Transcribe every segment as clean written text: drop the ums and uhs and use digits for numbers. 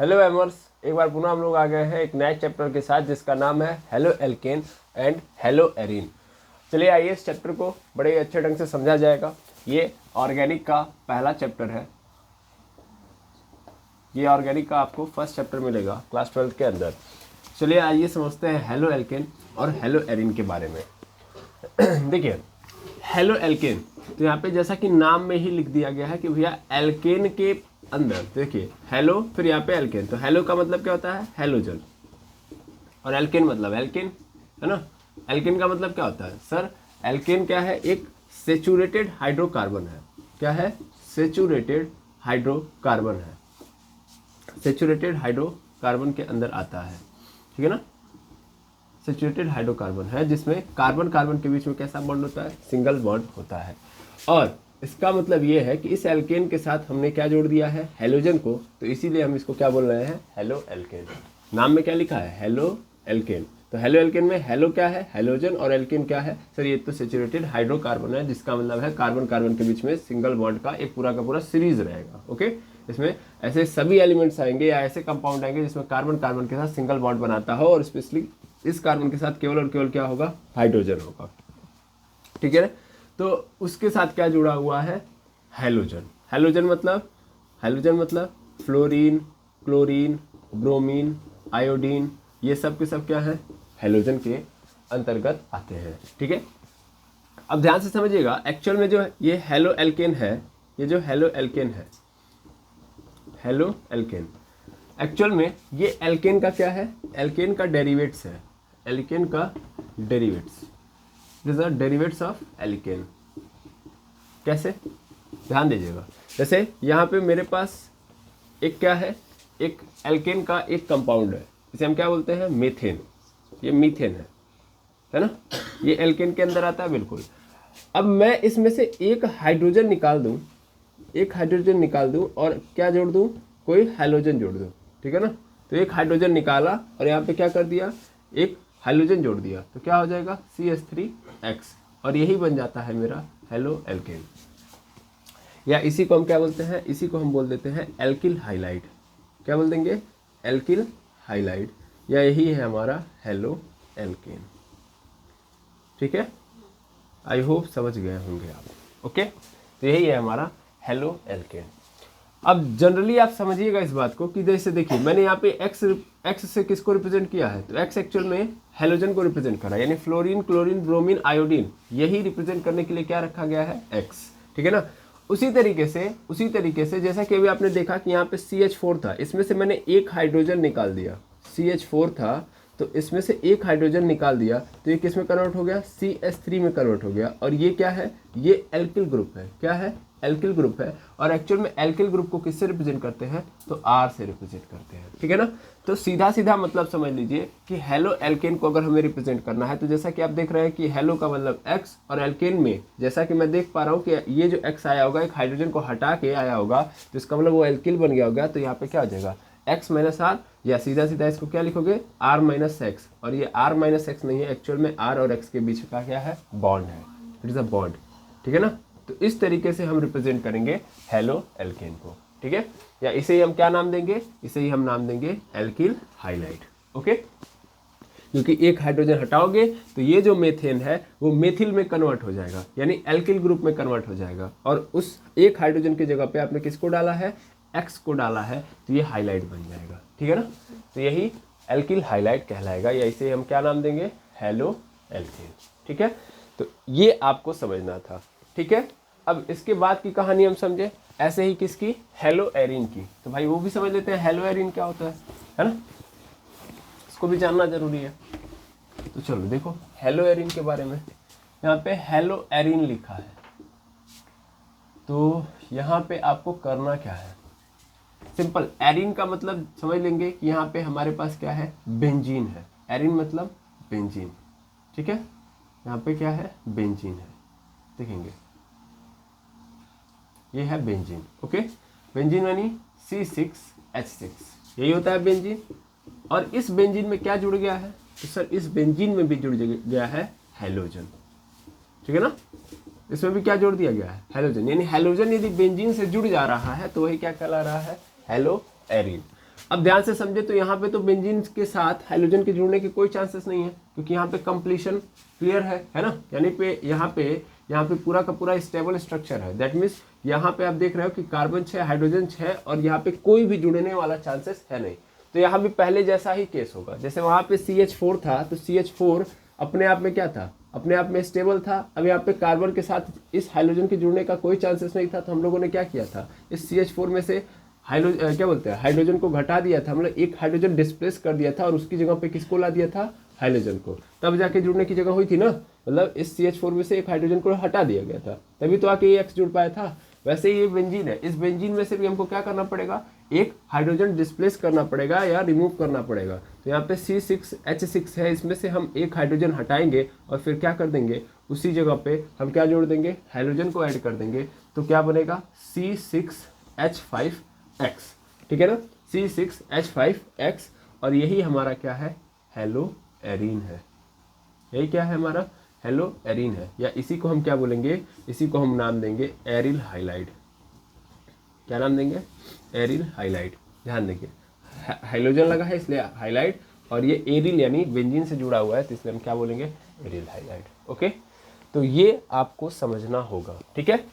Hello एमर्स, एक बार पुनः हम लोग आ गए हैं एक नए चैप्टर के साथ जिसका नाम है halo alkane and hello arene. चलिए आइए इस चैप्टर को बड़े अच्छे ढंग से समझा जाएगा। ये ऑर्गेनिक का पहला चैप्टर है। ये ऑर्गेनिक का आपको फर्स्ट चैप्टर मिलेगा क्लास 12 के अंदर। चलिए आइए समझते हैं हेलो एल्केन और हेलो एरीन के बारे में। देखिए हेलो एल्केन, तो यहाँ पे जैसा कि नाम में ही लिख दिया गया है कि भैया एल्केन के अंदर देखिए हेलो, फिर यहाँ पे एल्केन। तो हेलो का मतलब क्या होता है? हेलोजन। और एल्केन मतलब एल्केन, है ना। एल्केन का मतलब क्या होता है सर? एल्केन क्या है? एक सेचुरेटेड हाइड्रोकार्बन है। क्या है? सेचुरेटेड हाइड्रोकार्बन है। सेचुरेटेड हाइड्रोकार्बन के अंदर आता है, ठीक है ना। सेचुरेटेड हाइड्रोकार्बन है जिसमें कार्बन कार्बन के बीच में कैसा बॉन्ड होता है? सिंगल बॉन्ड होता है। और इसका मतलब ये है कि इस एल्केन के साथ हमने क्या जोड़ दिया है? हेलोजन को। तो इसीलिए हम इसको क्या बोल रहे हैं? Halo alkane. नाम में क्या लिखा है? Halo alkane. तो हेलो एल्केन में हेलो क्या है? हेलोजन। और एल्केन क्या है सर? ये तो सेचुरेटेड हाइड्रोकार्बन है जिसका मतलब है कार्बन कार्बन के बीच में सिंगल बॉन्ड का एक पूरा का पूरा सीरीज रहेगा। ओके, इसमें ऐसे सभी एलिमेंट्स आएंगे या ऐसे कंपाउंड आएंगे जिसमें कार्बन कार्बन के साथ सिंगल बॉन्ड बनाता हो और स्पेशली इस कार्बन के साथ केवल और केवल क्या होगा? हाइड्रोजन होगा, ठीक है ना। तो उसके साथ क्या जुड़ा हुआ है? हेलोजन। हेलोजन मतलब फ्लोरीन, क्लोरीन, ब्रोमीन, आयोडीन, ये सब के सब क्या है? हेलोजन के अंतर्गत आते हैं, ठीक है। अब ध्यान से समझिएगा, एक्चुअल में जो ये हेलो एल्केन है, ये जो हेलो एल्केन है, हेलो एल्केन एक्चुअल में ये एल्केन का क्या है? एल्केन का डेरिवेट्स है। एल्केन का डेरिवेट्स, दिस आर डेरिवेट्स ऑफ एल्केन। कैसे? ध्यान दीजिएगा। जैसे यहाँ पे मेरे पास एक क्या है? एक एल्केन का एक कंपाउंड है, इसे हम क्या बोलते हैं? मीथेन। ये मीथेन है ना। ये एल्केन के अंदर आता है, बिल्कुल। अब मैं इसमें से एक हाइड्रोजन निकाल दूं, एक हाइड्रोजन निकाल दूं और क्या जोड़ दूं? कोई हाइड्रोजन जोड़ दूं, ठीक है ना। तो एक हाइड्रोजन निकाला और यहाँ पे क्या कर दिया? एक हाइड्रोजन जोड़ दिया, तो क्या हो जाएगा? CH3X। और यही बन जाता है मेरा हेलो एल्केन। या इसी को हम क्या बोलते हैं? इसी को हम बोल देते हैं एल्किल हाइलाइड। क्या बोल देंगे? Alkyl halide. या यही है हमारा हेलो एल्केन, ठीक है। आई होप समझ गए होंगे आप। ओके, तो यही है हमारा हेलो एल्केन। अब जनरली आप समझिएगा इस बात को कि जैसे देखिए मैंने यहाँ पे एक्स से किसको रिप्रेजेंट किया है? तो एक्स एक्चुअल में हेलोजन को रिप्रेजेंट करा, यानी फ्लोरीन, क्लोरीन, ब्रोमीन, आयोडीन, यही रिप्रेजेंट करने के लिए क्या रखा गया है? एक्स, ठीक है ना। उसी तरीके से जैसा कि अभी आपने देखा कि यहाँ पे CH4 था, इसमें से मैंने एक हाइड्रोजन निकाल दिया। CH4 था तो इसमें से एक हाइड्रोजन निकाल दिया, तो ये किस में कन्वर्ट हो गया? CH3 में कन्वर्ट हो गया। और ये क्या है? ये एल्किल ग्रुप है। क्या है? एल्किल ग्रुप है। और एक्चुअल में एल्किल ग्रुप को किससे रिप्रेजेंट करते हैं? तो R से रिप्रेजेंट करते हैं, ठीक है ना। तो सीधा सीधा मतलब समझ लीजिए कि हेलो एल्केन को अगर हमें रिप्रेजेंट करना है तो जैसा कि आप देख रहे हैं कि हेलो का मतलब X, और एल्केन में जैसा कि मैं देख पा रहा हूँ कि ये जो X आया होगा एक हाइड्रोजन को हटा के आया होगा, तो इसका मतलब वो एल्किल बन गया होगा। तो यहाँ पे क्या हो जाएगा? X - R, या सीधा सीधा इसको क्या लिखोगे? R - X। और ये R - X नहीं है, एक्चुअल में R और X के बीच का क्या है? बॉन्ड है। इट इज अ बॉन्ड, ठीक है ना। तो इस तरीके से हम रिप्रेजेंट करेंगे हेलो एल्केन को, ठीक है। या इसे ही हम क्या नाम देंगे? इसे ही हम नाम देंगे एल्किल हाइलाइड। ओके, क्योंकि एक हाइड्रोजन हटाओगे तो ये जो मेथेन है वो मेथिल में कन्वर्ट हो जाएगा, यानी एल्किल ग्रुप में कन्वर्ट हो जाएगा। और उस एक हाइड्रोजन की जगह पे आपने किसको डाला है? X को डाला है, तो ये हाइलाइट बन जाएगा, ठीक है ना। तो यही एल्किल हाइलाइट कहलाएगा, या इसे हम क्या नाम देंगे? हेलो एल्केन, ठीक है। तो ये आपको समझना था, ठीक है। अब इसके बाद की कहानी हम समझे ऐसे ही किसकी? हेलो एरीन की। तो भाई वो भी समझ लेते हैं हेलो एरीन क्या होता है ना। इसको भी जानना जरूरी है। तो चलो देखो हेलो एरीन के बारे में। यहाँ पे हेलो एरीन लिखा है, तो यहाँ पे आपको करना क्या है? सिंपल, एरीन का मतलब समझ लेंगे कि यहाँ पे हमारे पास क्या है? बेंजीन है। एरीन मतलब बेंजीन, ठीक है। यहाँ पे क्या है? बेंजीन है, देखेंगे ये है बेंजीन। ओके, बेंजीन यानी C6H6, यही होता है बेंजीन। और इस बेंजीन में क्या जुड़ गया है? तो सर इस बेंजीन में भी जुड़ गया है हेलोजन, ठीक है ना। इसमें भी क्या जोड़ दिया गया है? हेलोजन। यानी हेलोजन यदि बेंजीन से जुड़ जा रहा है तो वही क्या कहला रहा है? Hello arene. अब ध्यान से समझे तो यहाँ पे तो बेंजीन के साथ हाइड्रोजन के जुड़ने के कोई चांसेस नहीं है, क्योंकि यहाँ पे कंप्लीशन क्लियर है ना। यानी पे यहाँ पे पूरा का पूरा स्टेबल स्ट्रक्चर है। दैट मीन्स यहाँ पे आप देख रहे हो कि कार्बन 6 हाइड्रोजन 6 और यहाँ पे कोई भी जुड़ने वाला चांसेस है नहीं। तो यहाँ भी पहले जैसा ही केस होगा, जैसे वहाँ पे CH4 था तो CH4 अपने आप में क्या था, अपने आप में स्टेबल था। अब यहाँ पे कार्बन के साथ इस हाइड्रोजन के जुड़ने का कोई चांसेस नहीं था, तो हम लोगों ने क्या किया था, इस CH4 में से क्या बोलते हैं, हाइड्रोजन को घटा दिया था, मतलब एक हाइड्रोजन डिस्प्लेस कर दिया था और उसकी जगह पे किसको ला दिया था, हाइड्रोजन को। तब जाके जुड़ने की जगह हुई थी ना, मतलब इस CH4 में से एक हाइड्रोजन को हटा दिया गया था, तभी तो आके ये X जुड़ पाया था। वैसे ही ये बेंजीन है, इस बेंजीन में से भी हमको क्या करना पड़ेगा, एक हाइड्रोजन डिस्प्लेस करना पड़ेगा या रिमूव करना पड़ेगा। तो यहाँ पे C6H6 है, इसमें से हम एक हाइड्रोजन हटाएंगे और फिर क्या कर देंगे, उसी जगह पे हम क्या जोड़ देंगे, हाइड्रोजन को ऐड कर देंगे। तो क्या बनेगा, C6H5X, ठीक है ना, C6H5X। और यही हमारा क्या है, हेलो एरीन है। यही क्या है हमारा, हेलो एरीन है, या इसी को हम क्या बोलेंगे, इसी को हम नाम देंगे एरिल हाइलाइड। क्या नाम देंगे, एरिल हाइलाइड। ध्यान देंगे हाइड्रोजन लगा है इसलिए हाइलाइड, और ये एरिल यानी बेंजीन से जुड़ा हुआ है तो इसलिए हम क्या बोलेंगे, एरिल हाइलाइड। ओके, तो ये आपको समझना होगा, ठीक है।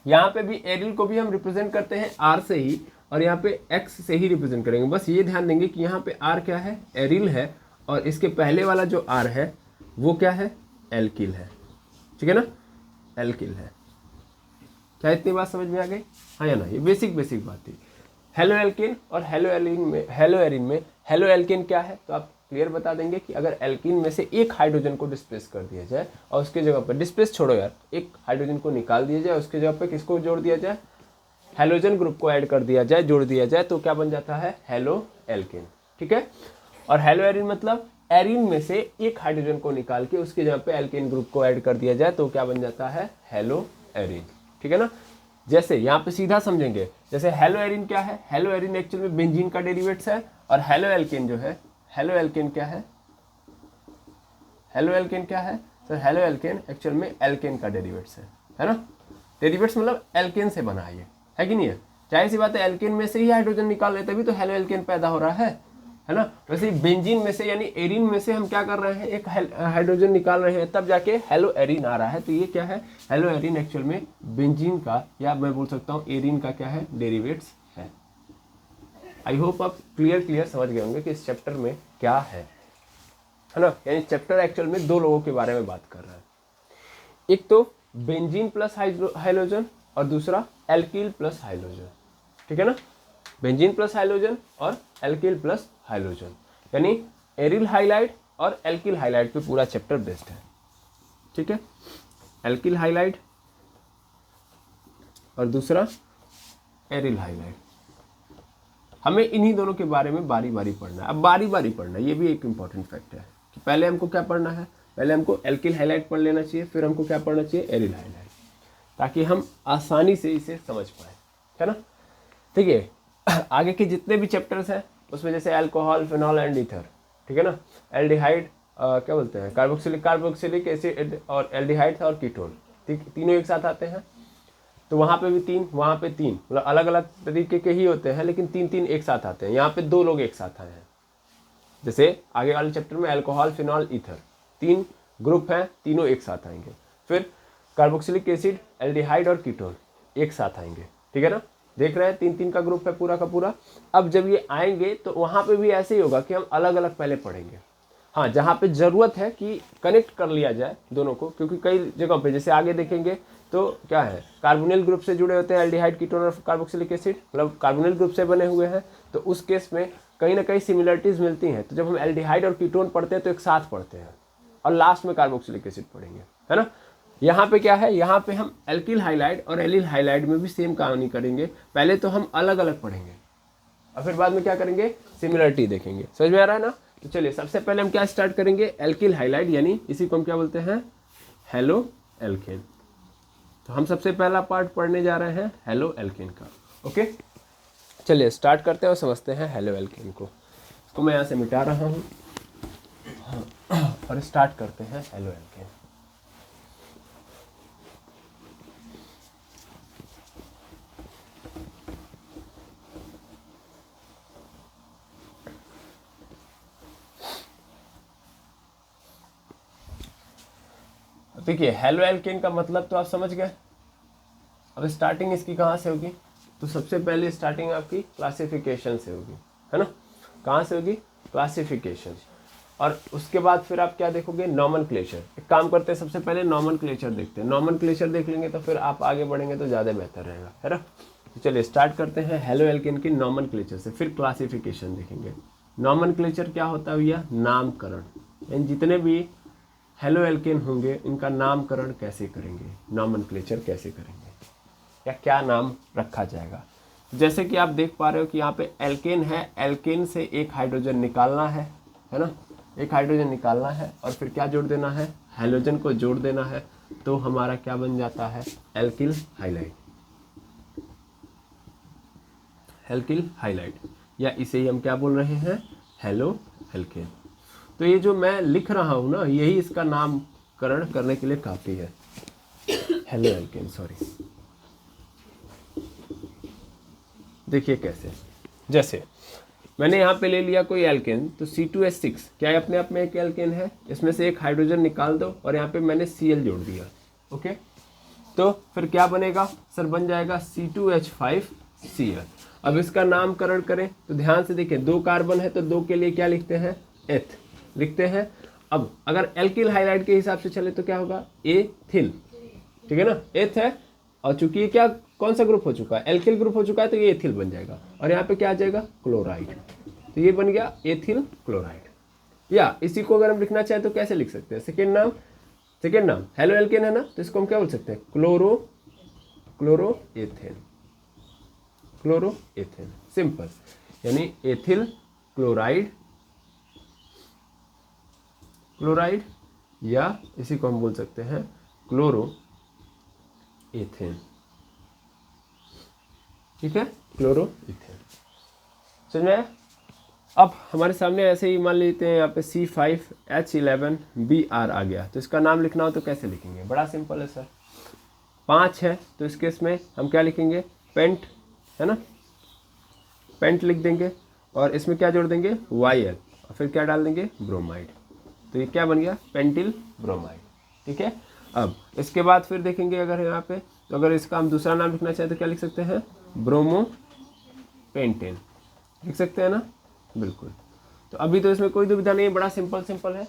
यहाँ पे भी एरिल को भी हम रिप्रेजेंट करते हैं आर से ही, और यहाँ पे एक्स से ही रिप्रेजेंट करेंगे। बस ये ध्यान देंगे कि यहाँ पे आर क्या है, एरिल है, और इसके पहले वाला जो आर है वो क्या है, एल्किल है, ठीक है ना, एल्किल है। क्या इतनी बात समझ में आ गई, हाँ या ना, ये बेसिक बात थी। हेलो एल्किन और हेलो एरीन में हेलो एल्किन क्या है, तो आप क्लियर बता देंगे कि अगर एल्किन में से एक हाइड्रोजन को डिस्प्लेस कर दिया जाए और उसके जगह पर, डिस्प्लेस छोड़ो यार, एक हाइड्रोजन को निकाल दिया जाए, उसके जगह पर किसको जोड़ दिया जाए, हेलोजन ग्रुप को ऐड कर दिया जाए, जोड़ दिया जाए, तो क्या बन जाता है, हेलो एल्किन, ठीक है। और हेलो एरीन मतलब एरीन में से एक हाइड्रोजन को निकाल के उसके जगह पे एल्केन ग्रुप को ऐड कर दिया जाए, तो क्या बन जाता है, हेलो एरीन, ठीक है ना। जैसे यहाँ पे सीधा समझेंगे, जैसे हेलो एरीन क्या है, हेलो एरीन एक्चुअल में बेंजीन का डेरिवेट्स है, और हेलो एल्केन जो है, हेलो एल्केन क्या है, हेलो एल्केन क्या है सर, हेलो एल्केन एक्चुअल में एल्केन का डेरिवेट्स है ना। डेरिवेट्स मतलब एल्केन से बना है कि नहीं है, जाहिर सी बात है, एल्केन में से ही हाइड्रोजन निकाल रहे तभी तो हेलो एल्केन पैदा हो रहा है ना। वैसे बेंजीन में से यानी एरीन में से हम क्या कर रहे हैं, एक हाइड्रोजन निकाल रहे हैं, तब जाके हेलो एरीन आ रहा है। तो ये क्या है, हेलो एरीन एक्चुअल में बेंजीन का, या मैं बोल सकता हूँ एरीन का क्या है, डेरिवेट्स है। आई होप आप क्लियर समझ गए होंगे कि इस चैप्टर में क्या है ना। यानी चैप्टर एक्चुअल में दो लोगों के बारे में बात कर रहा है, एक तो बेंजीन प्लस हाइड्रोजन और दूसरा एल्किल प्लस हाइड्रोजन, ठीक है ना। बेंजीन प्लस हाइड्रोजन और एल्किल प्लस हाइड्रोजन, यानी एरिल हाइलाइड और एल्किल हाइलाइड पे पूरा चैप्टर बेस्ड है, ठीक है। एल्किल हाइलाइड और दूसरा एरिल हाइलाइड। हमें इन्हीं दोनों के बारे में बारी बारी पढ़ना है। अब बारी बारी पढ़ना है, ये भी एक इंपॉर्टेंट फैक्ट है कि पहले हमको क्या पढ़ना है, पहले हमको एल्किल हाइलाइड पढ़ लेना चाहिए, फिर हमको क्या पढ़ना चाहिए, एरिल हाइलाइड, ताकि हम आसानी से इसे समझ पाए, है ना। ठीक है, आगे के जितने भी चैप्टर्स हैं उसमें जैसे अल्कोहल, फिनॉल एंड ईथर, ठीक है ना, एल्डिहाइड, क्या बोलते हैं, कार्बोक्सिलिक एसिड और एल्डिहाइड और कीटोन, तीनों एक साथ आते हैं। तो वहाँ पे भी तीन, वहाँ पे तीन, मतलब अलग अलग तरीके के ही होते हैं, लेकिन तीन तीन एक साथ आते हैं। यहाँ पे दो लोग एक साथ आए हैं। जैसे आगे वाले चैप्टर में अल्कोहल, फिनॉल, ईथर, तीन ग्रुप हैं, तीनों एक साथ आएंगे। फिर कार्बोक्सिलिक एसिड, एल्डिहाइड और कीटोन एक साथ आएंगे, ठीक है ना। देख रहे हैं, तीन तीन का ग्रुप है पूरा का पूरा। अब जब ये आएंगे तो वहाँ पे भी ऐसे ही होगा कि हम अलग अलग पहले पढ़ेंगे। हाँ, जहाँ पे ज़रूरत है कि कनेक्ट कर लिया जाए दोनों को, क्योंकि कई जगहों पे जैसे आगे देखेंगे तो क्या है, कार्बोनिल ग्रुप से जुड़े होते हैं एल्डिहाइड, कीटोन और कार्बोक्सिलिक एसिड, मतलब कार्बोनिल ग्रुप से बने हुए हैं, तो उस केस में कहीं ना कहीं सिमिलरिटीज़ मिलती हैं। तो जब हम एल्डिहाइड और कीटोन पढ़ते हैं तो एक साथ पढ़ते हैं, और लास्ट में कार्बोक्सिलिक एसिड पढ़ेंगे, है ना। यहाँ पे क्या है, यहाँ पे हम एल्किल हाइलाइड और एलिल हाइलाइड में भी सेम कहानी करेंगे। पहले तो हम अलग अलग पढ़ेंगे और फिर बाद में क्या करेंगे, सिमिलरिटी देखेंगे। समझ में आ रहा है ना। तो चलिए सबसे पहले हम क्या स्टार्ट करेंगे, एल्किल हाइलाइड, यानी इसी को हम क्या बोलते हैं, हेलो एल्केन। तो हम सबसे पहला पार्ट पढ़ने जा रहे हैं हेलो एल्केन का। ओके, चलिए स्टार्ट करते हैं और समझते हैं हेलो एल्केन को। इसको मैं यहाँ से मिटा रहा हूँ और स्टार्ट करते हैं हेलो एल्केन। देखिए हेलो एल्केन का मतलब तो आप समझ गए। अब स्टार्टिंग इसकी कहाँ से होगी, तो सबसे पहले स्टार्टिंग आपकी क्लासिफिकेशन से होगी, है ना। कहाँ से होगी, क्लासिफिकेशन। और उसके बाद फिर आप क्या देखोगे, नॉमेनक्लेचर। एक काम करते हैं, सबसे पहले नॉमेनक्लेचर देखते हैं। नॉमेनक्लेचर देख लेंगे तो फिर आप आगे बढ़ेंगे तो ज़्यादा बेहतर रहेगा, है ना। तो चलिए स्टार्ट करते हैं हेलो एल्केन की नॉमेनक्लेचर से, फिर क्लासिफिकेशन देखेंगे। नॉमेनक्लेचर क्या होता है भैया, नामकरण। यानी जितने भी हेलो एल्केन होंगे इनका नामकरण कैसे करेंगे, नॉमेनक्लेचर कैसे करेंगे, या क्या नाम रखा जाएगा। जैसे कि आप देख पा रहे हो कि यहाँ पे एल्केन है, एल्केन से एक हाइड्रोजन निकालना है ना, एक हाइड्रोजन निकालना है और फिर क्या जोड़ देना है, हैलोजन को जोड़ देना है, तो हमारा क्या बन जाता है, एल्किल हाइलाइड। एल्किल हाइलाइड, या इसे ही हम क्या बोल रहे हैं, हेलो एल्केन। तो ये जो मैं लिख रहा हूँ ना, यही इसका नामकरण करने के लिए काफ़ी है, हेलो एल्केन। सॉरी, देखिए कैसे, जैसे मैंने यहाँ पे ले लिया कोई एल्केन, तो C2H6 क्या है, अपने आप में एक एल्केन है, इसमें से एक हाइड्रोजन निकाल दो और यहाँ पे मैंने Cl जोड़ दिया, ओके। तो फिर क्या बनेगा सर, बन जाएगा C2H5Cl। अब इसका नामकरण करें तो ध्यान से देखिए, 2 कार्बन है तो 2 के लिए क्या लिखते हैं, एथ लिखते हैं। अब अगर एल्किल हाइलाइड के हिसाब से चले तो क्या होगा, एथिल, ठीक है ना, एथ है, और चूंकि ये क्या कौन सा ग्रुप हो चुका है, एल्किल ग्रुप हो चुका है, तो ये एथिल बन जाएगा, और यहाँ पे क्या आ जाएगा, क्लोराइड। तो ये बन गया एथिल क्लोराइड। या इसी को अगर हम लिखना चाहें तो कैसे लिख सकते हैं, सेकेंड नाम हेलो एल्केन है ना, तो इसको हम क्या बोल सकते हैं, क्लोरोएथेन, सिंपल। यानी एथिल क्लोराइड, या इसी को हम बोल सकते हैं क्लोरोएथेन, ठीक है, क्लोरोएथेन। समझ में आया। अब हमारे सामने ऐसे ही मान लेते हैं, यहाँ पे C5H11Br आ गया, तो इसका नाम लिखना हो तो कैसे लिखेंगे, बड़ा सिंपल है सर। 5 है तो इस केस में हम क्या लिखेंगे, पेंट, है ना, पेंट लिख देंगे, और इसमें क्या जोड़ देंगे, Yl, और फिर क्या डाल देंगे, ब्रोमाइड। तो ये क्या बन गया, पेंटिल ब्रोमाइड, ठीक है। अब इसके बाद फिर देखेंगे अगर यहाँ पे, तो अगर इसका हम दूसरा नाम लिखना चाहें तो क्या लिख सकते हैं, ब्रोमोपेंटेन लिख सकते हैं ना, बिल्कुल। तो अभी तो इसमें कोई दुविधा नहीं है, बड़ा सिंपल है।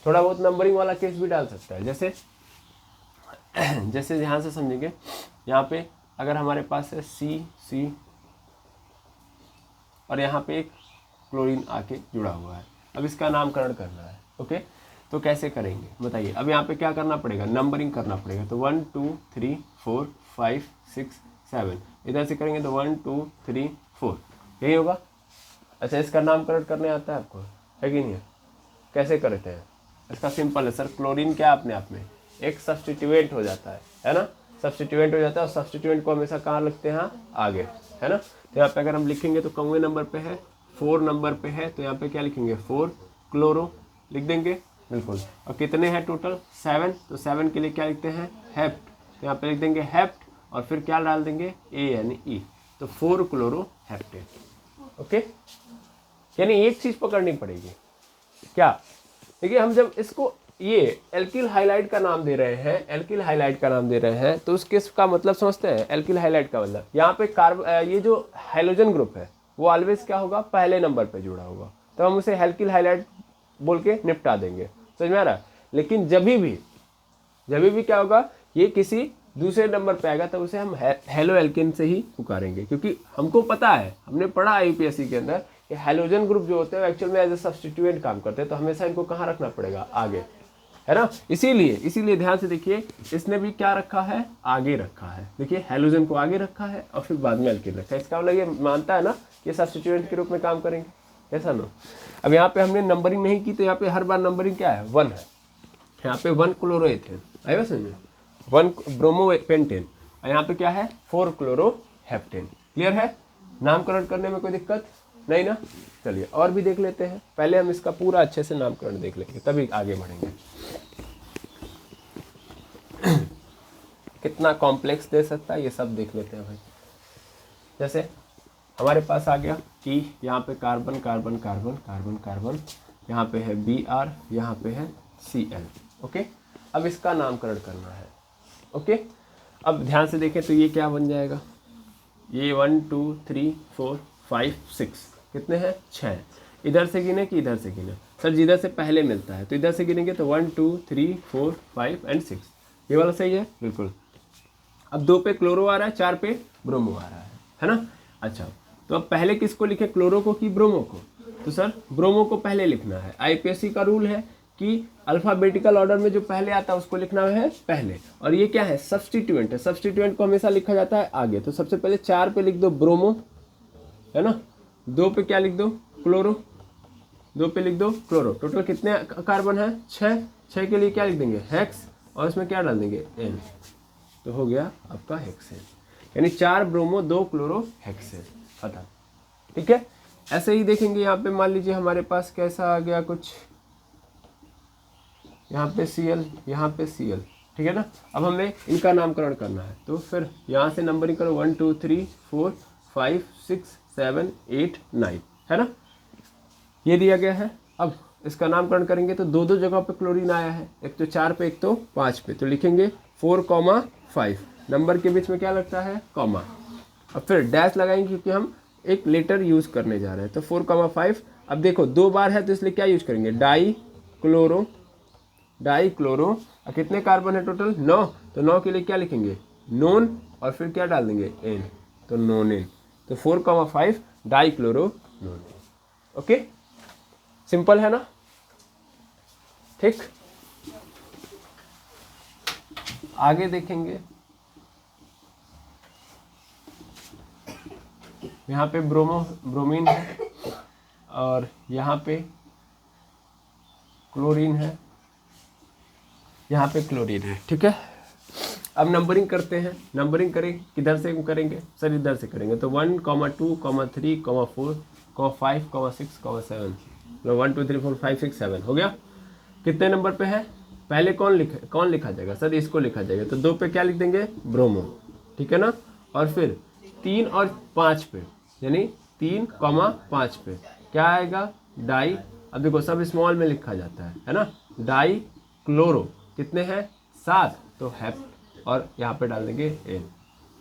थोड़ा बहुत नंबरिंग वाला केस भी डाल सकता है, जैसे ध्यान से समझेंगे। यहाँ पे अगर हमारे पास है C और यहाँ पे एक क्लोरीन आके जुड़ा हुआ है, अब इसका नामकरण करना है, ओके। तो कैसे करेंगे बताइए। अब यहाँ पे क्या करना पड़ेगा, नंबरिंग करना पड़ेगा। तो 1 2 3 4 5 6 7, इधर से करेंगे तो 1 2 3 4, यही होगा। अच्छा, इसका नामकरण करने आता है आपको, है कि नहीं है, कैसे करते हैं, इसका सिंपल है सर। क्लोरीन क्या अपने आप में एक सब्स्टिट्यूएंट हो जाता है ना, सब्स्टिट्यूएंट हो जाता है, और सब्स्टिट्यूएंट को हमेशा कहाँ लिखते हैं, आगे, है ना। तो यहाँ पे अगर हम लिखेंगे तो कौन नंबर पे है, 4 नंबर पे है, तो यहाँ पे क्या लिखेंगे, 4 क्लोरो लिख देंगे, बिल्कुल। और कितने हैं टोटल, 7, तो 7 के लिए क्या लिखते हैं, हेप्ट, तो यहाँ पे लिख देंगे हेप्ट, और फिर क्या डाल देंगे, ANE, तो 4 क्लोरो हेप्टेन, ओके। यानी एक चीज पकड़नी पड़ेगी, क्या, देखिए हम जब इसको ये एल्किल हाइलाइड का नाम दे रहे हैं, तो उसके का मतलब समझते हैं, एल्किल हाइलाइड का मतलब यहाँ पे ये जो हाइड्रोजन ग्रुप है वो ऑलवेज क्या होगा, पहले नंबर पे जुड़ा होगा, तो हम उसे एल्किल हाइलाइड बोल के निपटा देंगे, समझ में आ रहा है। लेकिन जब भी क्या होगा, ये किसी दूसरे नंबर पे आएगा तब उसे हम हेलो एल्केन से ही पुकारेंगे, क्योंकि हमको पता है, हमने पढ़ा यूपीएससी के अंदर कि हाइड्रोजन ग्रुप जो होते हैं एक्चुअल में एज ए सब्स्टिट्यूएंट काम करते हैं, तो हमेशा इनको कहाँ रखना पड़ेगा, आगे, है ना। इसीलिए ध्यान से देखिए, इसने भी क्या रखा है, आगे रखा है। देखिए हाइड्रोजन को आगे रखा है और फिर बाद में एल्केन रखा है, इसका मतलब ये मानता है ना कि सब्स्टिट्यूएंट के रूप में काम करेंगे, ऐसा ना। अब यहाँ पे हमने नंबरिंग नहीं की, तो यहाँ पे हर बार नंबरिंग क्या है, 1 है। यहाँ पे 1 क्लोरोएथेन, आएगा समझ में, 1 ब्रोमोपेंटेन, और यहाँ पे क्या है, 4 क्लोरोहेप्टेन। क्लियर है, नामकरण करने में कोई दिक्कत नहीं ना। चलिए और भी देख लेते हैं, पहले हम इसका पूरा अच्छे से नामकरण देख लेंगे, तभी आगे बढ़ेंगे। कितना कॉम्प्लेक्स दे सकता है ये सब देख लेते हैं भाई। जैसे हमारे पास आ गया कि यहाँ पे carbon carbon carbon carbon carbon, यहाँ पे है Br, यहाँ पे है Cl, ओके। अब इसका नामकरण करना है। ओके, अब ध्यान से देखें तो ये क्या बन जाएगा, ये 1 2 3 4 5 6 कितने हैं, 6। इधर से गिने कि इधर से गिने, सर जिधर से पहले मिलता है तो इधर से गिनेंगे तो 1 2 3 4 5 एंड 6, ये वाला सही है बिल्कुल। अब 2 पे क्लोरो आ रहा है, 4 पे ब्रोमो आ रहा है ना। अच्छा, तो अब पहले किसको लिखे, क्लोरो को कि ब्रोमो को, तो सर ब्रोमो को पहले लिखना है। आईपीएससी का रूल है कि अल्फाबेटिकल ऑर्डर में जो पहले आता है उसको लिखना है पहले, और ये क्या है, सब्स्टिट्यूएंट है, सब्स्टिट्यूएंट को हमेशा लिखा जाता है आगे। तो सबसे पहले 4 पे लिख दो ब्रोमो, है ना, 2 पे क्या लिख दो, क्लोरो, 2 पे लिख दो क्लोरो। टोटल कितने कार्बन है, 6। 6 के लिए क्या लिख देंगे, हेक्स, और इसमें क्या डाल देंगे, एन, तो हो गया आपका हेक्सेन, यानी 4 ब्रोमो 2 क्लोरो हेक्सेन खत्म। ठीक है, ऐसे ही देखेंगे यहाँ पे, मान लीजिए हमारे पास कैसा आ गया कुछ, यहाँ पे Cl, यहाँ पे Cl, ठीक है ना। अब हमें इनका नामकरण करना है, तो फिर यहाँ से नंबरिंग करो 1 2 3 4 5 6 7 8 9, है ना, ये दिया गया है। अब इसका नामकरण करेंगे तो 2 जगह पे क्लोरीन आया है, एक तो 4 पे एक तो 5 पे, तो लिखेंगे 4,5, नंबर के बीच में क्या लगता है, कॉमा, अब फिर डैश लगाएंगे क्योंकि हम एक लेटर यूज़ करने जा रहे हैं। तो 4,5, अब देखो 2 बार है तो इसलिए क्या यूज करेंगे, डाई क्लोरो, कितने कार्बन है टोटल, 9, तो 9 के लिए क्या लिखेंगे, नोन, और फिर क्या डाल देंगे, एन, तो नोनेन, तो 4,5 डाई क्लोरो नोनेन। ओके, सिंपल है ना, ठीक। आगे देखेंगे, यहाँ पे ब्रोमीन है, और यहाँ पे क्लोरीन है, यहाँ पे क्लोरीन है, ठीक है। अब नंबरिंग करते हैं, नंबरिंग करें किधर से करेंगे, सर इधर से करेंगे, तो 1 2 3 4 5 6 7, 1 2 3 4 5 6 7 हो गया। कितने नंबर पे है, पहले कौन लिखा जाएगा, सर इसको लिखा जाएगा, तो 2 पे क्या लिख देंगे, ब्रोमो, ठीक है ना, और फिर 3 और 5 पे, यानी 3,5 पे क्या आएगा, डाई, अब देखो सब स्मॉल में लिखा जाता है ना, डाई क्लोरो, कितने हैं, 7, तो हेप्ट, और यहाँ पे डाल देंगे एन,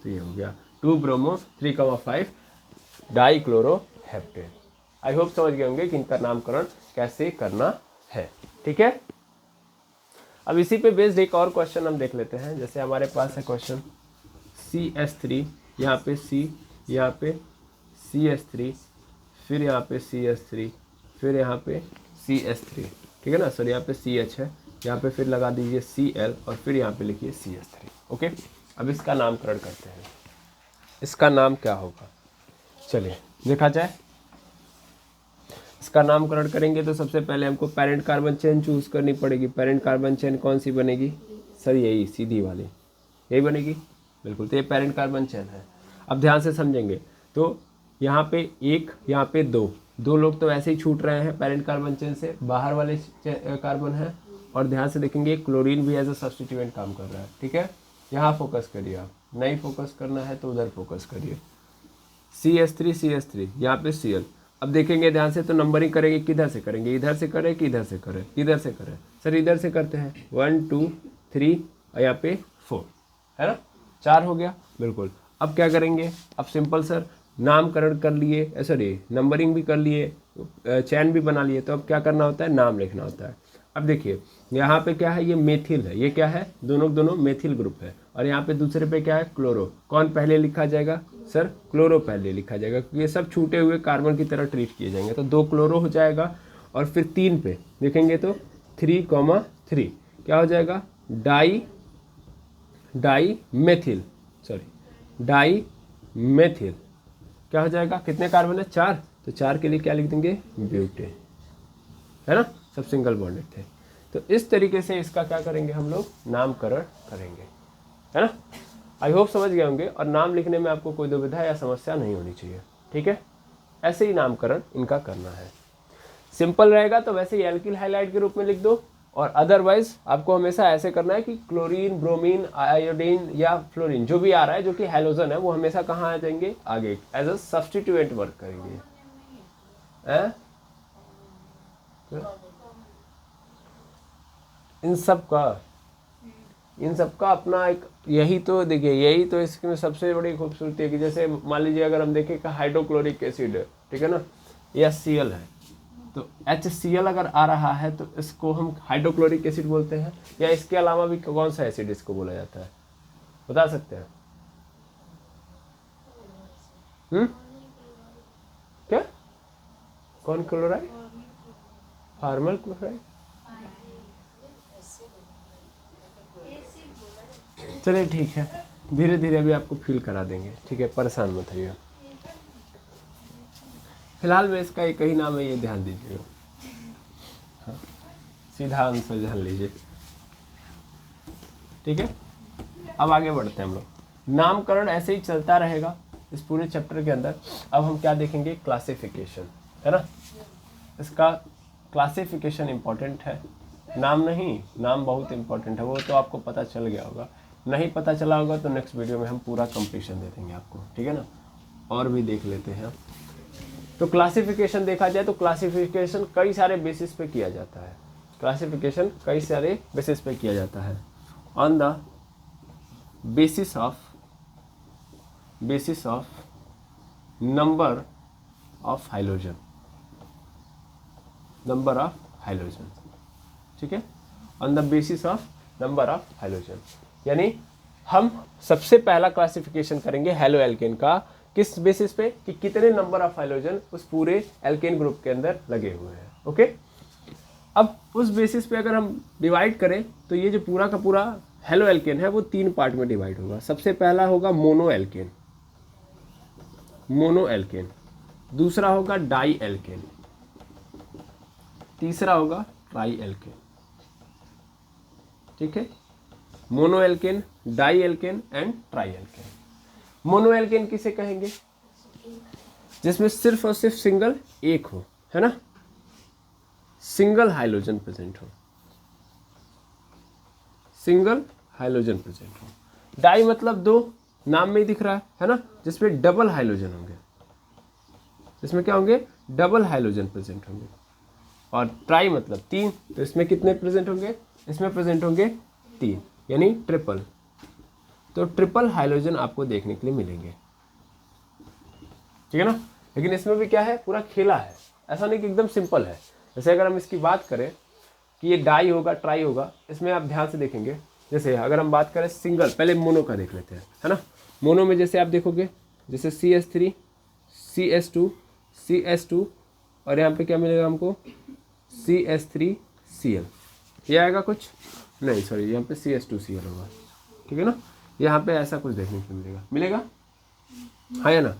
तो ये हो गया 2 bromo 3,5 die chloro heptane. I hope समझ गए होंगे कि इनका नामकरण कैसे करना है, ठीक है। अब इसी पे बेस्ड एक और क्वेश्चन हम देख लेते हैं, जैसे हमारे पास है क्वेश्चन CH3, यहाँ पे C, यहाँ पे CH3, फिर यहाँ पे CH3, फिर यहाँ पे CH3, ठीक है ना, सर यहाँ पे CH है, यहाँ पे फिर लगा दीजिए Cl, और फिर यहाँ पे लिखिए CH3। ओके, अब इसका नामकरण करते हैं, इसका नाम क्या होगा, चलिए देखा जाए। इसका नामकरण करेंगे तो सबसे पहले हमको पेरेंट कार्बन चेन चूज करनी पड़ेगी। पेरेंट कार्बन चेन कौन सी बनेगी, सर यही सीधी वाली, यही बनेगी बिल्कुल, तो ये पेरेंट कार्बन चेन है। अब ध्यान से समझेंगे तो यहाँ पे 1, यहाँ पे 2 लोग तो ऐसे ही छूट रहे हैं पेरेंट कार्बन चेन से, बाहर वाले कार्बन है, और ध्यान से देखेंगे क्लोरीन भी एज अ सब्स्टिट्यूएंट काम कर रहा है, ठीक है। यहाँ फोकस करिए, आप नहीं फोकस करना है तो उधर फोकस करिए, CH3 यहाँ पे Cl। अब देखेंगे ध्यान से तो नंबरिंग करेंगे, किधर से करेंगे, इधर से करें कि इधर से करें, इधर से करें, सर इधर से करते हैं, 1 2 3 और यहाँ पे 4, है ना, 4 हो गया बिल्कुल। अब क्या करेंगे, अब सिंपल सर नामकरण कर लिए, सॉरी नंबरिंग भी कर लिए, चैन भी बना लिए, तो अब क्या करना होता है, नाम लिखना होता है। अब देखिए यहाँ पे क्या है, ये मेथिल है, ये क्या है, दोनों मेथिल ग्रुप है, और यहाँ पे दूसरे पे क्या है, क्लोरो, कौन पहले लिखा जाएगा, सर क्लोरो पहले लिखा जाएगा, क्योंकि ये सब छूटे हुए कार्बन की तरह ट्रीट किए जाएंगे, तो 2 क्लोरो हो जाएगा, और फिर 3 पे देखेंगे तो 3,3 क्या हो जाएगा, डाई मेथिल क्या हो जाएगा, कितने कार्बन है, 4, तो 4 के लिए क्या लिख देंगे, ब्यूटेन, है ना, सब सिंगल बॉन्डेड थे। तो इस तरीके से इसका क्या करेंगे, हम लोग नामकरण करेंगे, है ना। आई होप समझ गए होंगे, और नाम लिखने में आपको कोई दुविधा या समस्या नहीं होनी चाहिए, ठीक है। ऐसे ही नामकरण इनका करना है, सिंपल रहेगा तो वैसे ही एल्किल हाइलाइट के रूप में लिख दो, और अदरवाइज आपको हमेशा ऐसे करना है कि क्लोरीन, ब्रोमीन, आयोडीन या फ्लोरीन जो भी आ रहा है जो कि हैलोजन है, वो हमेशा कहाँ आ जाएंगे, आगे एज अ सब्स्टिट्यूएंट वर्क करेंगे, इन सब का इन सब का अपना एक, यही तो देखिए, यही तो इसमें सबसे बड़ी खूबसूरती है कि जैसे मान लीजिए अगर हम देखें कि हाइड्रोक्लोरिक एसिड है, ठीक है ना, या Cl है, तो HCl अगर आ रहा है तो इसको हम हाइड्रोक्लोरिक एसिड बोलते हैं, या इसके अलावा भी कौन सा एसिड इसको बोला जाता है, बता सकते हैं? क्या? कौन क्लोराइड? Formal chloride? चलिए ठीक है, धीरे धीरे अभी आपको फील करा देंगे, ठीक है, परेशान मत होइए। फिलहाल में इसका एक ही नाम है, ये ध्यान दीजिएगा। हाँ, सीधा आंसर जान लीजिए, ठीक है। अब आगे बढ़ते हैं हम लोग। नामकरण ऐसे ही चलता रहेगा इस पूरे चैप्टर के अंदर। अब हम क्या देखेंगे? क्लासिफिकेशन, है ना। इसका क्लासिफिकेशन इम्पोर्टेंट है, नाम नहीं, नाम बहुत इम्पोर्टेंट है, वो तो आपको पता चल गया होगा। नहीं पता चला होगा तो नेक्स्ट वीडियो में हम पूरा कंप्लीशन दे देंगे आपको, ठीक है ना। और भी देख लेते हैं। तो क्लासिफिकेशन देखा जाए तो क्लासिफिकेशन कई सारे बेसिस पे किया जाता है। क्लासिफिकेशन कई सारे बेसिस पे किया जाता है। On the basis of number of hydrogen, ठीक है, on the basis of number of hydrogen. यानी हम सबसे पहला क्लासिफिकेशन करेंगे हेलो एल्केन का, किस बेसिस पे? कि कितने नंबर ऑफ हाइड्रोजन उस पूरे एल्केन ग्रुप के अंदर लगे हुए हैं। ओके, अब उस बेसिस पे अगर हम डिवाइड करें तो ये जो पूरा का पूरा हेलो एल्केन है वो 3 पार्ट में डिवाइड होगा। सबसे पहला होगा मोनो एल्केन, दूसरा होगा डाई एल्केन, तीसरा होगा ट्राई एल्केन, ठीक है। Mono alkene, di alkene and tri alkene. Mono alkene किसे कहेंगे? जिसमें सिर्फ और सिर्फ सिंगल एक हो, है ना, सिंगल हाइड्रोजन प्रेजेंट हो, सिंगल हाइड्रोजन प्रेजेंट हो। डाई मतलब 2, नाम में ही दिख रहा है ना, जिसमें डबल हाइड्रोजन होंगे, इसमें क्या होंगे? डबल हाइड्रोजन प्रेजेंट होंगे। और ट्राई मतलब 3, तो इसमें कितने प्रेजेंट होंगे? इसमें प्रेजेंट होंगे 3, यानी ट्रिपल। तो ट्रिपल हाइड्रोजन आपको देखने के लिए मिलेंगे, ठीक है ना। लेकिन इसमें भी क्या है, पूरा खेला है, ऐसा नहीं कि एकदम सिंपल है। जैसे अगर हम इसकी बात करें कि ये डाई होगा, ट्राई होगा, इसमें आप ध्यान से देखेंगे। जैसे अगर हम बात करें सिंगल, पहले मोनो का देख लेते हैं, है ना। मोनो में जैसे आप देखोगे, जैसे CH3 CS2 CS2 और यहाँ पे क्या मिलेगा हमको? CH3Cl। ये आएगा कुछ नहीं, सॉरी, यहाँ पे CH2Cl होगा, ठीक है ना। यहाँ पे ऐसा कुछ देखने को मिलेगा, हाँ या ना।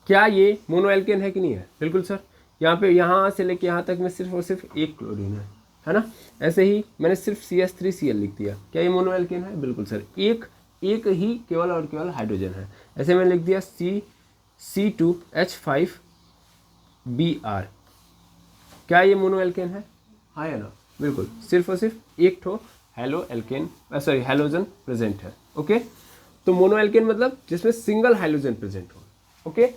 क्या ये मोनो एल्केन है कि नहीं है? बिल्कुल सर। यहाँ पे यहाँ से लेके यहाँ तक में सिर्फ और सिर्फ एक क्लोरीन है ना। ऐसे ही मैंने सिर्फ CH3Cl लिख दिया, क्या ये मोनो एल्केन है? बिल्कुल सर, एक ही केवल और केवल हाइड्रोजन है। ऐसे मैंने लिख दिया C2H5Br, क्या ये मोनो एल्केन है? हाँ या ना, बिल्कुल, सिर्फ और सिर्फ एक ठो हाइड्रोजन प्रेजेंट है। ओके, तो मोनो एल्केन मतलब जिसमें सिंगल हाइड्रोजन प्रेजेंट हो। ओके,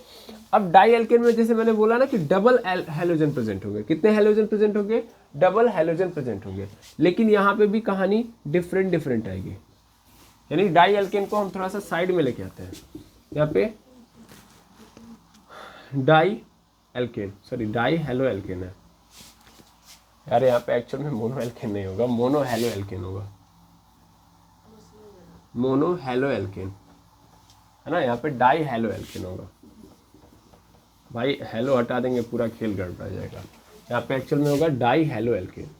अब डाई एल्केन में जैसे मैंने बोला ना कि डबल हाइड्रोजन प्रेजेंट होंगे। कितने हाइड्रोजन प्रेजेंट होंगे? डबल हाइड्रोजन प्रेजेंट होंगे। लेकिन यहाँ पे भी कहानी डिफरेंट आएगी। यानी डाई एल्केन को हम थोड़ा सा साइड में लेके आते हैं। यहाँ पे डाई हेलो एल्केन है यार, यहाँ पे एक्चुअल में मोनो एल्केन नहीं होगा, मोनो हेलो एल्केन होगा, मोनो हेलो एल्केन, है ना। यहाँ पे डाई हेलो एल्केन होगा। भाई हेलो हटा देंगे पूरा खेल गड़बड़ा जाएगा। यहाँ पे एक्चुअल में होगा डाई हेलो एल्केन,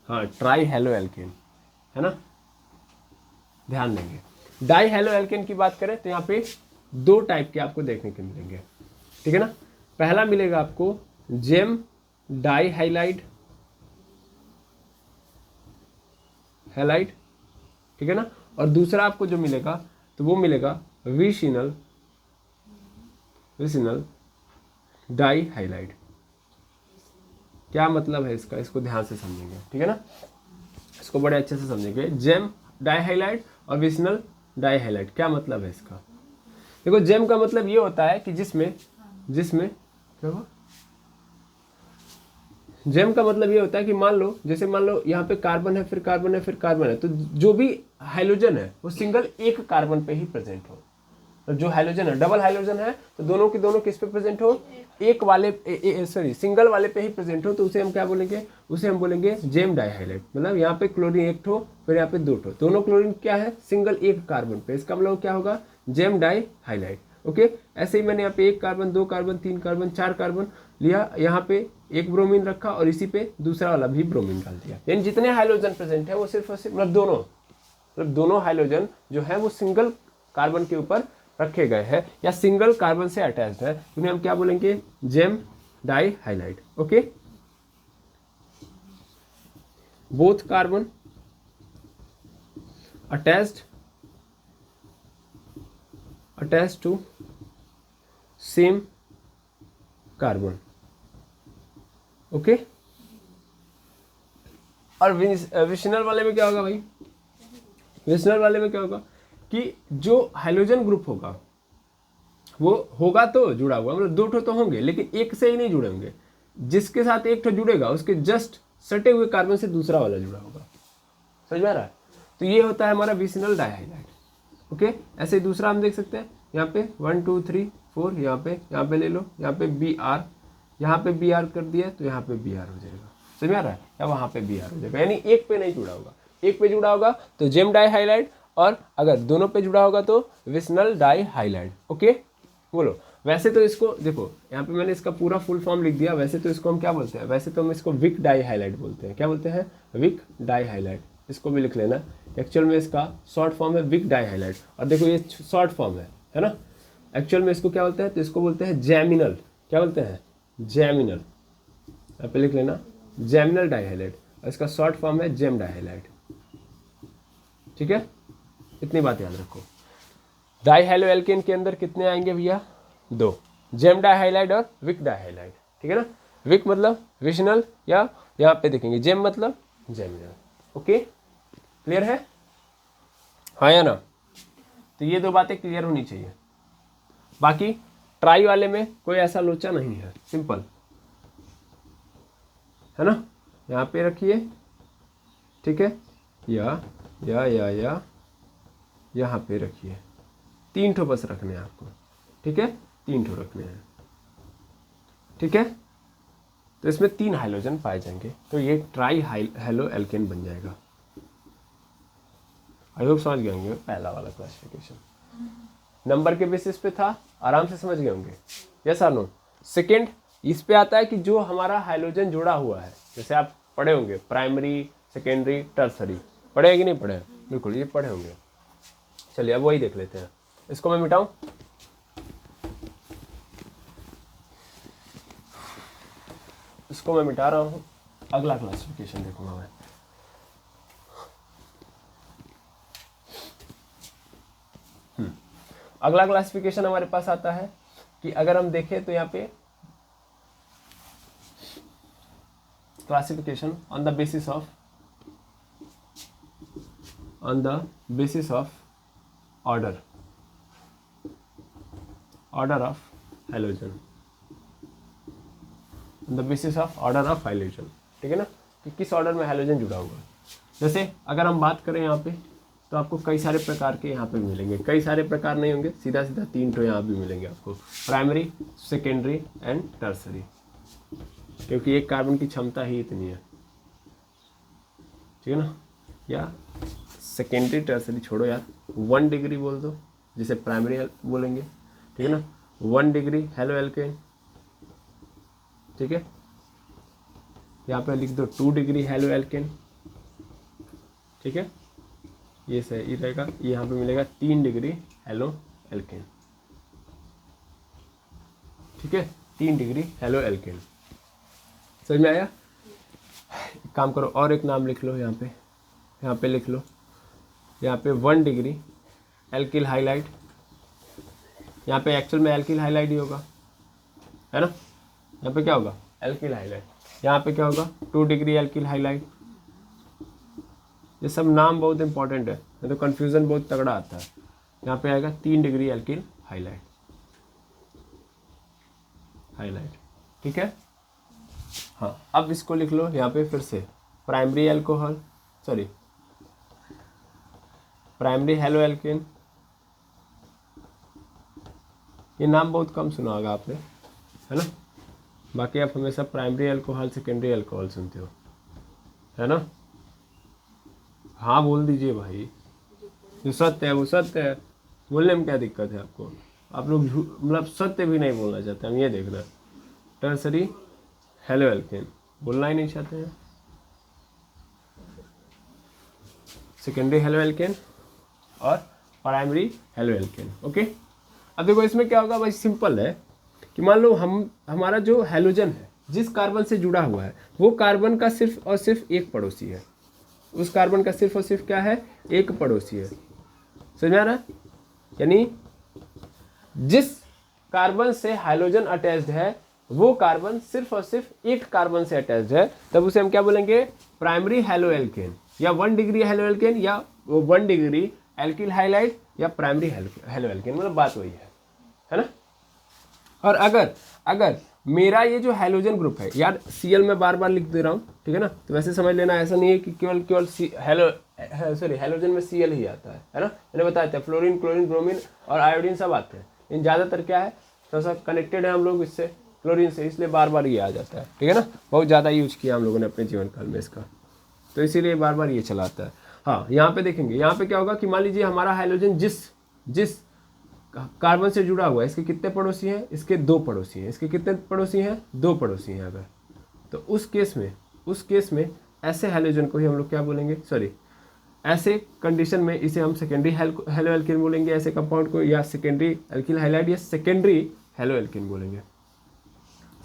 हाँ, ट्राई हेलो एल्केन, है ना। ध्यान देंगे, डाई हेलो एल्केन की बात करें तो यहाँ पे 2 टाइप के आपको देखने को मिलेंगे, ठीक है ना। पहला मिलेगा आपको जेम डाई हैलाइड, ठीक है ना। और दूसरा आपको जो मिलेगा तो वो मिलेगा विसिनल डाई हैलाइड। क्या मतलब है इसका? इसको ध्यान से समझेंगे, ठीक है ना, इसको बड़े अच्छे से समझेंगे। जेम डाई हैलाइड और विसिनल डाई हैलाइड, क्या मतलब है इसका? देखो, जेम का मतलब ये होता है कि जिसमें क्या हुआ? जेम का मतलब ये होता है कि मान लो यहाँ पे कार्बन है, फिर कार्बन है, फिर कार्बन है, तो जो भी हाइड्रोजन है वो सिंगल एक कार्बन पे ही प्रेजेंट हो। तो जो हाइड्रोजन है, डबल हाइड्रोजन है तो दोनों के दोनों किस पे प्रेजेंट हो, एक वाले सॉरी सिंगल वाले पे ही प्रेजेंट हो, तो उसे हम क्या बोलेंगे, उसे हम बोलेंगे जेम डाइहाइलाइड। मतलब यहाँ पे क्लोरीन एक ठो, फिर यहाँ पे दो ठो, दोनों क्लोरीन क्या है, सिंगल एक कार्बन पे, इसका मतलब क्या होगा, जेम डाइहाइलाइड। ओके, ऐसे ही मैंने यहाँ पे एक कार्बन, दो कार्बन, तीन कार्बन, चार कार्बन लिया, यहाँ पे एक ब्रोमीन रखा और इसी पे दूसरा वाला भी ब्रोमीन डाल दिया। यानी जितने हाइड्रोजन प्रेजेंट है वो सिर्फ और सिर्फ मतलब दोनों हाइड्रोजन जो है वो सिंगल कार्बन के ऊपर रखे गए हैं या सिंगल कार्बन से अटैच्ड है, उन्हें हम क्या बोलेंगे, gem dihalide. Okay, both carbon attached to same carbon. Okay, और विशनल वाले में क्या होगा भाई, विशनल वाले में क्या होगा कि जो हाइड्रोजन ग्रुप होगा वो होगा तो जुड़ा हुआ, मतलब दो ठो तो होंगे लेकिन एक से ही नहीं जुड़े होंगे, जिसके साथ एक ठो जुड़ेगा उसके जस्ट सटे हुए कार्बन से दूसरा वाला जुड़ा होगा। समझ में आ रहा है? तो ये होता है हमारा विशनल डाइहाइलाइड। ओके, ऐसे ही दूसरा हम देख सकते हैं, यहाँ पे 1 2 3 4, यहाँ पे ले लो, यहाँ पे बी आर, यहाँ पे बी आर कर दिया तो यहाँ पे बी आर हो जाएगा। समझ में आ रहा है? या वहाँ पे बी आर हो जाएगा, यानी एक पे नहीं जुड़ा होगा, एक पे जुड़ा होगा तो जेम डाइहाइलाइड, और अगर दोनों पे जुड़ा होगा तो विशनल डाइहाइलाइड। ओके, बोलो। वैसे तो इसको देखो, यहाँ पे मैंने इसका पूरा फुल फॉर्म लिख दिया, वैसे तो इसको हम क्या बोलते हैं, वैसे तो हम इसको विक डाइहाइलाइड बोलते हैं। क्या बोलते हैं? विक डाइहाइलाइड। इसको भी लिख लेना, एक्चुअल में इसका शॉर्ट फॉर्म है विक डाइहाइलाइड। और देखो ये शॉर्ट फॉर्म है ना, एक्चुअल में इसको क्या बोलते हैं, तो इसको बोलते हैं जैमिनल। क्या बोलते हैं? जैमिनल। यहाँ पे लिख लेना जैमिनल डाइहाइलाइड, और इसका शॉर्ट फॉर्म है जेम डाइहाइलाइड। ठीक है, इतनी बात याद रखो। डाइहाइलोएल्केन के अंदर कितने आएंगे भैया? दो, जेम डाइहाइलाइड और विक डाइहाइलाइड। ठीक है ना, विक मतलब विशनल, या यहाँ पे देखेंगे जेम मतलब जैमिनल। ओके, क्लियर है? हाँ या ना? तो ये दो बातें क्लियर होनी चाहिए। बाकी ट्राई वाले में कोई ऐसा लोचा नहीं है, सिंपल है ना। यहाँ पे रखिए, ठीक है, या यहाँ पे रखिए, तीन ठो बस रखने हैं आपको। ठीक है, तीन ठो रखने हैं। ठीक है, तो इसमें तीन हाइड्रोजन पाए जाएंगे, तो ये ट्राई हेलो एल्केन बन जाएगा। आई होप समझ गए होंगे पहला वाला क्लासिफिकेशन, नंबर के बेसिस पे था, आराम से समझ गए होंगे। यस और नो? सेकेंड, इस पे आता है कि जो हमारा हाइड्रोजन जुड़ा हुआ है, जैसे आप पढ़े होंगे प्राइमरी, सेकेंडरी, टर्सरी, पढ़े हैं कि नहीं पढ़े? बिल्कुल, ये पढ़े होंगे। चलिए अब वही देख लेते हैं। इसको मैं मिटाऊं, इसको मैं मिटा रहा हूँ, अगला क्लासिफिकेशन देखूंगा मैं। अगला क्लासिफिकेशन हमारे पास आता है कि अगर हम देखें तो यहाँ पे classification on the basis of order of hydrogen, on the basis of order of hydrogen. ठीक है ना, कि किस ऑर्डर में हाइड्रोजन जुड़ा हुआ है। जैसे अगर हम बात करें यहाँ पे, तो आपको कई सारे प्रकार के यहाँ पे मिलेंगे, कई सारे प्रकार नहीं होंगे, सीधा सीधा तीन तो यहाँ भी मिलेंगे आपको, प्राइमरी, सेकेंडरी एंड टर्सरी, क्योंकि एक कार्बन की क्षमता ही इतनी है। ठीक है ना, या सेकेंडरी टर्सरी छोड़ो यार, 1 डिग्री बोल दो, जिसे प्राइमरी बोलेंगे। ठीक है ना, 1 डिग्री हेलो एल्केन। ठीक है, यहाँ पे लिख दो 2 डिग्री हेलो एल्केन। ठीक है, ये सही रहेगा। यहाँ पे मिलेगा 3 डिग्री हेलो एल्केन। ठीक है, 3 डिग्री हेलो एल्केन। समझ में आया? काम करो, और एक नाम लिख लो यहाँ पे लिख लो, यहाँ पे 1 डिग्री एल्किल हाइलाइड। यहाँ पे एक्चुअल में एल्किल हाइलाइड ही होगा, है ना। यहाँ पे क्या होगा? Alkyl halide. यहाँ पे क्या होगा? 2 डिग्री एल्किल हाइलाइड। ये सब नाम बहुत इंपॉर्टेंट है, तो कंफ्यूजन बहुत तगड़ा आता है। यहाँ पे आएगा 3 डिग्री एल्किल हाइलाइड। ठीक है, हाँ। अब इसको लिख लो यहाँ पे फिर से, primary alcohol, sorry primary halo alkane, ये नाम बहुत कम सुना होगा आपने, है ना। बाकी आप हमेशा प्राइमरी अल्कोहल सेकेंडरी अल्कोहल सुनते हो, है ना। हाँ बोल दीजिए भाई, जो सत्य है वो सत्य है, बोलने में क्या दिक्कत है आपको। आप लोग मतलब सत्य भी नहीं बोलना चाहते, हम ये देखना। टर्सरी हेलो एल्केन बोलना ही नहीं चाहते हैं, सेकेंडरी हेलो एल्केन और प्राइमरी हेलो एल्केन। ओके, अब देखो इसमें क्या होगा भाई, सिंपल है कि मान लो हमारा जो हैलोजन है जिस कार्बन से जुड़ा हुआ है वो कार्बन का सिर्फ और सिर्फ एक पड़ोसी है, उस कार्बन का सिर्फ और सिर्फ क्या है, एक पड़ोसी है। समझ में आ रहा है, यानी जिस कार्बन से हाइड्रोजन अटैच्ड है वो कार्बन सिर्फ और सिर्फ एक कार्बन से अटैच्ड है, तब उसे हम क्या बोलेंगे, प्राइमरी हेलो एल्केन, या 1 डिग्री हेलो एल्केन, या 1 डिग्री एल्किल हाइलाइड, या प्राइमरी हेलो एल्केन, मतलब बात वही है ना। और अगर मेरा ये जो हाइड्रोजन ग्रुप है, यार Cl में बार बार लिख दे रहा हूँ, ठीक है ना, तो वैसे समझ लेना, ऐसा नहीं है कि केवल हाइड्रोजन में Cl ही आता है ना। मैंने बताया था फ्लोरीन, क्लोरीन, ब्रोमीन और आयोडीन सब आते हैं, इन ज़्यादातर क्या है, थोड़ा सा कनेक्टेड है हम लोग इससे, क्लोरीन से, इसलिए बार बार ये आ जाता है, ठीक है ना। बहुत ज़्यादा यूज किया हम लोगों ने अपने जीवन काल में इसका, तो इसीलिए बार बार ये चलाता है। हाँ, यहाँ पे देखेंगे, यहाँ पे क्या होगा कि मान लीजिए हमारा हाइड्रोजन जिस कार्बन से जुड़ा हुआ है, इसके कितने पड़ोसी हैं, इसके 2 पड़ोसी हैं, इसके कितने पड़ोसी हैं, 2 पड़ोसी हैं। अगर तो उस केस में ऐसे हाइड्रोजन को ही हम लोग क्या बोलेंगे, ऐसे कंडीशन में इसे हम सेकेंडरी हेलो एल्केन बोलेंगे, ऐसे कंपाउंड को, या सेकेंडरी एल्किल हाइलाइड या सेकेंडरी हेलो एल्केन बोलेंगे।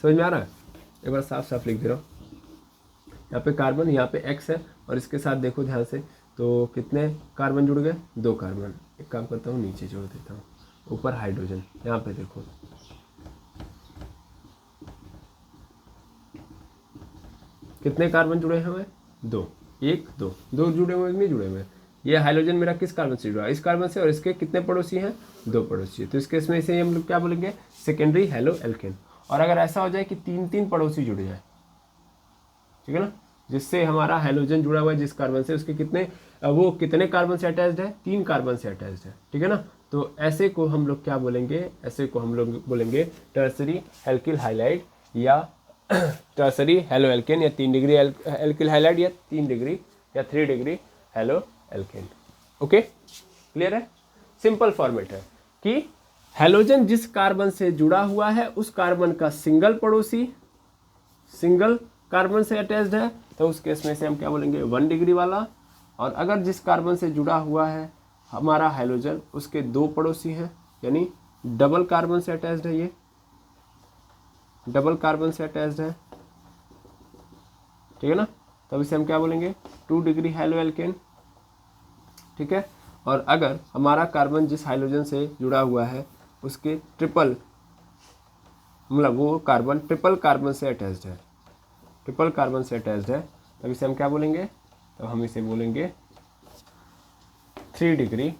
समझ में आ रहा है, एक बार साफ साफ लिख दे रहा हूँ। यहाँ पे कार्बन, यहाँ पे X है, और इसके साथ देखो ध्यान से, तो कितने कार्बन जुड़ गए, 2 कार्बन। एक काम करता हूँ, नीचे जोड़ देता हूँ, ऊपर हाइड्रोजन, यहाँ पे देखो कितने कार्बन जुड़े हुए, 2, 1 2 जुड़े हुए, नहीं जुड़े हुए। ये हाइड्रोजन मेरा किस कार्बन से जुड़ा है, इस कार्बन से, और इसके कितने पड़ोसी हैं, 2 पड़ोसी है। तो इस केस में इसे हम लोग क्या बोलेंगे, सेकेंडरी हेलो एल्केन। और अगर ऐसा हो जाए कि 3 पड़ोसी जुड़ जाए, ठीक है ना, जिससे हमारा हाइड्रोजन जुड़ा हुआ है जिस कार्बन से, उसके कितने कार्बन से अटैच्ड है, 3 कार्बन से अटैच्ड है, ठीक है ना। तो ऐसे को हम लोग क्या बोलेंगे, ऐसे को हम लोग बोलेंगे टर्सरी एल्किल हाइलाइड, या टर्सरी हेलो एल्केन, या 3 डिग्री एल्किल हाइलाइड, या 3 डिग्री या 3 degree halo alkane. Okay, clear है, सिंपल फॉर्मेट है कि हाइड्रोजन जिस कार्बन से जुड़ा हुआ है उस कार्बन का सिंगल कार्बन से अटैच्ड है, तो उस केस में से हम क्या बोलेंगे, 1 डिग्री वाला। और अगर जिस कार्बन से जुड़ा हुआ है हमारा हाइड्रोजन, उसके 2 पड़ोसी हैं, यानी डबल कार्बन से अटैच्ड है, ये डबल कार्बन से अटैच्ड है, ठीक है ना, तब इसे हम क्या बोलेंगे, 2 डिग्री हेलो एल्केन, ठीक है। और अगर हमारा कार्बन जिस हाइड्रोजन से जुड़ा हुआ है उसके ट्रिपल, मतलब वो कार्बन ट्रिपल कार्बन से अटैच्ड है, तब इसे हम क्या बोलेंगे, तो हम इसे बोलेंगे 3 डिग्री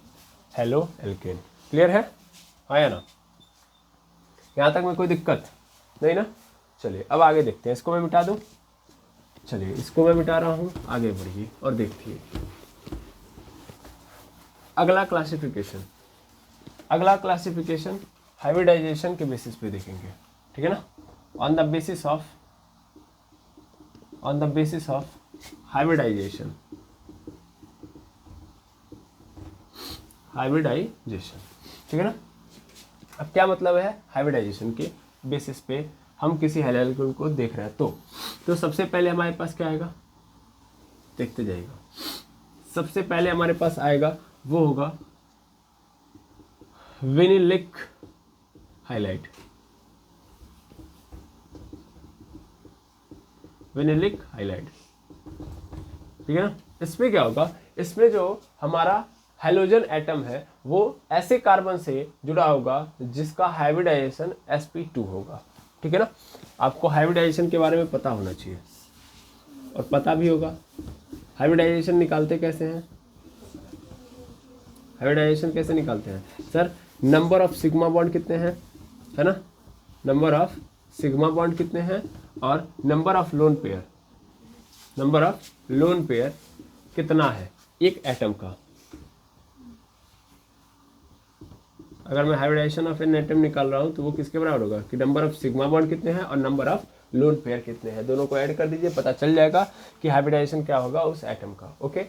हेलो एल्केन। क्लियर है, आया ना, यहाँ तक में कोई दिक्कत नहीं ना। चलिए अब आगे देखते हैं, इसको मैं मिटा दूं, चलिए इसको मैं मिटा रहा हूँ, आगे बढ़िए और देखिए अगला क्लासिफिकेशन हाइब्रिडाइजेशन के बेसिस पे देखेंगे, ठीक है ना। On the basis of hybridization, ठीक है ना। अब क्या मतलब है हाइब्रिडाइजेशन के बेसिस पे हम किसी हेलो को देख रहे हैं, तो सबसे पहले हमारे पास क्या आएगा, देखते जाइएगा। सबसे पहले हमारे पास आएगा वो होगा विनिलिक हाइलाइट, ठीक है ना। इसमें क्या होगा, इसमें जो हमारा हाइड्रोजन एटम है वो ऐसे कार्बन से जुड़ा होगा जिसका हाइब्रिडाइजेशन sp2 होगा, ठीक है ना। आपको हाइब्रिडाइजेशन के बारे में पता होना चाहिए और पता भी होगा। हाइब्रिडाइजेशन निकालते कैसे हैं, sir number of sigma bond कितने हैं, है ना, नंबर ऑफ सिग्मा बॉन्ड कितने हैं, और नंबर ऑफ लोन पेयर कितना है एक एटम का, अगर मैं हाइब्रिडाइजेशन ऑफ एन एटम निकाल रहा हूँ तो वो किसके बराबर होगा कि नंबर ऑफ सिग्मा बॉन्ड कितने हैं और नंबर ऑफ लोन पेयर कितने हैं, दोनों को ऐड कर दीजिए, पता चल जाएगा कि हाइब्रिडाइजेशन क्या होगा उस एटम का। ओके,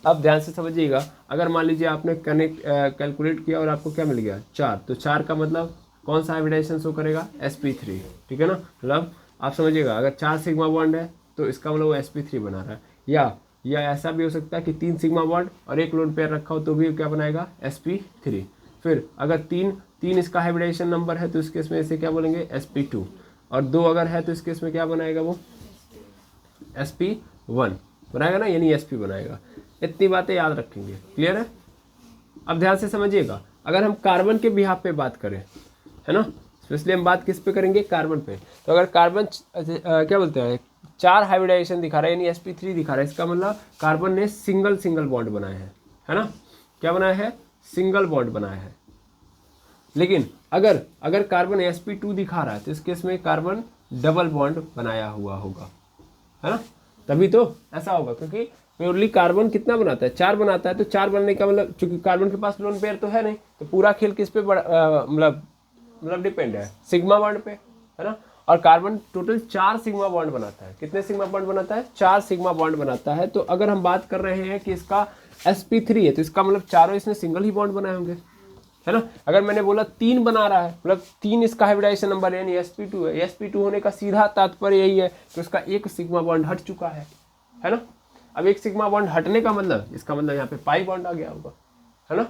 अब ध्यान से समझिएगा, अगर मान लीजिए आपने कैलकुलेट किया और आपको क्या मिल गया 4, तो 4 का मतलब कौन सा हाइब्रिडाइजेशन शो करेगा sp3, ठीक है ना। मतलब आप समझिएगा अगर 4 सिग्मा बॉन्ड है तो इसका मतलब वो sp3 बना रहा है, या ऐसा भी हो सकता है कि 3 सिग्मा बॉन्ड और एक लोन पेयर रखा हो तो भी क्या बनाएगा sp3। फिर अगर तीन इसका हाइब्रिडाइजेशन नंबर है तो इस केस में इसे क्या बोलेंगे sp2, और 2 अगर है तो इस केस में क्या बनाएगा वो sp1 बनाएगा ना, यानी sp बनाएगा। इतनी बातें याद रखेंगे, क्लियर है। अब ध्यान से समझिएगा, अगर हम कार्बन के बिहाफ पे बात करें, है ना, स्पेशली हम बात किस पे करेंगे, कार्बन पे। तो अगर कार्बन क्या बोलते हैं 4 हाइब्रिडाइजेशन दिखा रहा है यानी sp3 दिखा रहा है, इसका मतलब कार्बन ने सिंगल बॉन्ड बनाया है ना, क्या बनाया है, सिंगल बॉन्ड बनाया है। लेकिन अगर कार्बन sp2 दिखा रहा है तो इस केस में कार्बन डबल बॉन्ड बनाया हुआ होगा, है ना, तभी तो ऐसा होगा, क्योंकि प्योरली कार्बन कितना बनाता है 4 बनाता है, तो 4 बनने का मतलब चूंकि कार्बन के पास लोन पेयर तो है नहीं, तो पूरा खेल किस पे मतलब डिपेंड है सिग्मा बॉन्ड पे, है ना। और कार्बन टोटल 4 सिग्मा बॉन्ड बनाता है, कितने सिग्मा बॉन्ड बनाता है, 4 सिग्मा बॉन्ड बनाता है। तो अगर हम बात कर रहे हैं कि इसका sp3 है तो इसका मतलब चारों इसने सिंगल ही बॉन्ड बनाए होंगे, है ना। अगर मैंने बोला 3 बना रहा है मतलब 3 इसका हाइब्रिडाइजेशन नंबर है यानी sp2 है, sp2 होने का सीधा तात्पर्य यही है कि उसका एक सिग्मा बॉन्ड हट चुका है ना। अब एक सिग्मा बॉन्ड हटने का मतलब इसका मतलब यहाँ पे पाई बॉन्ड आ गया होगा, है ना,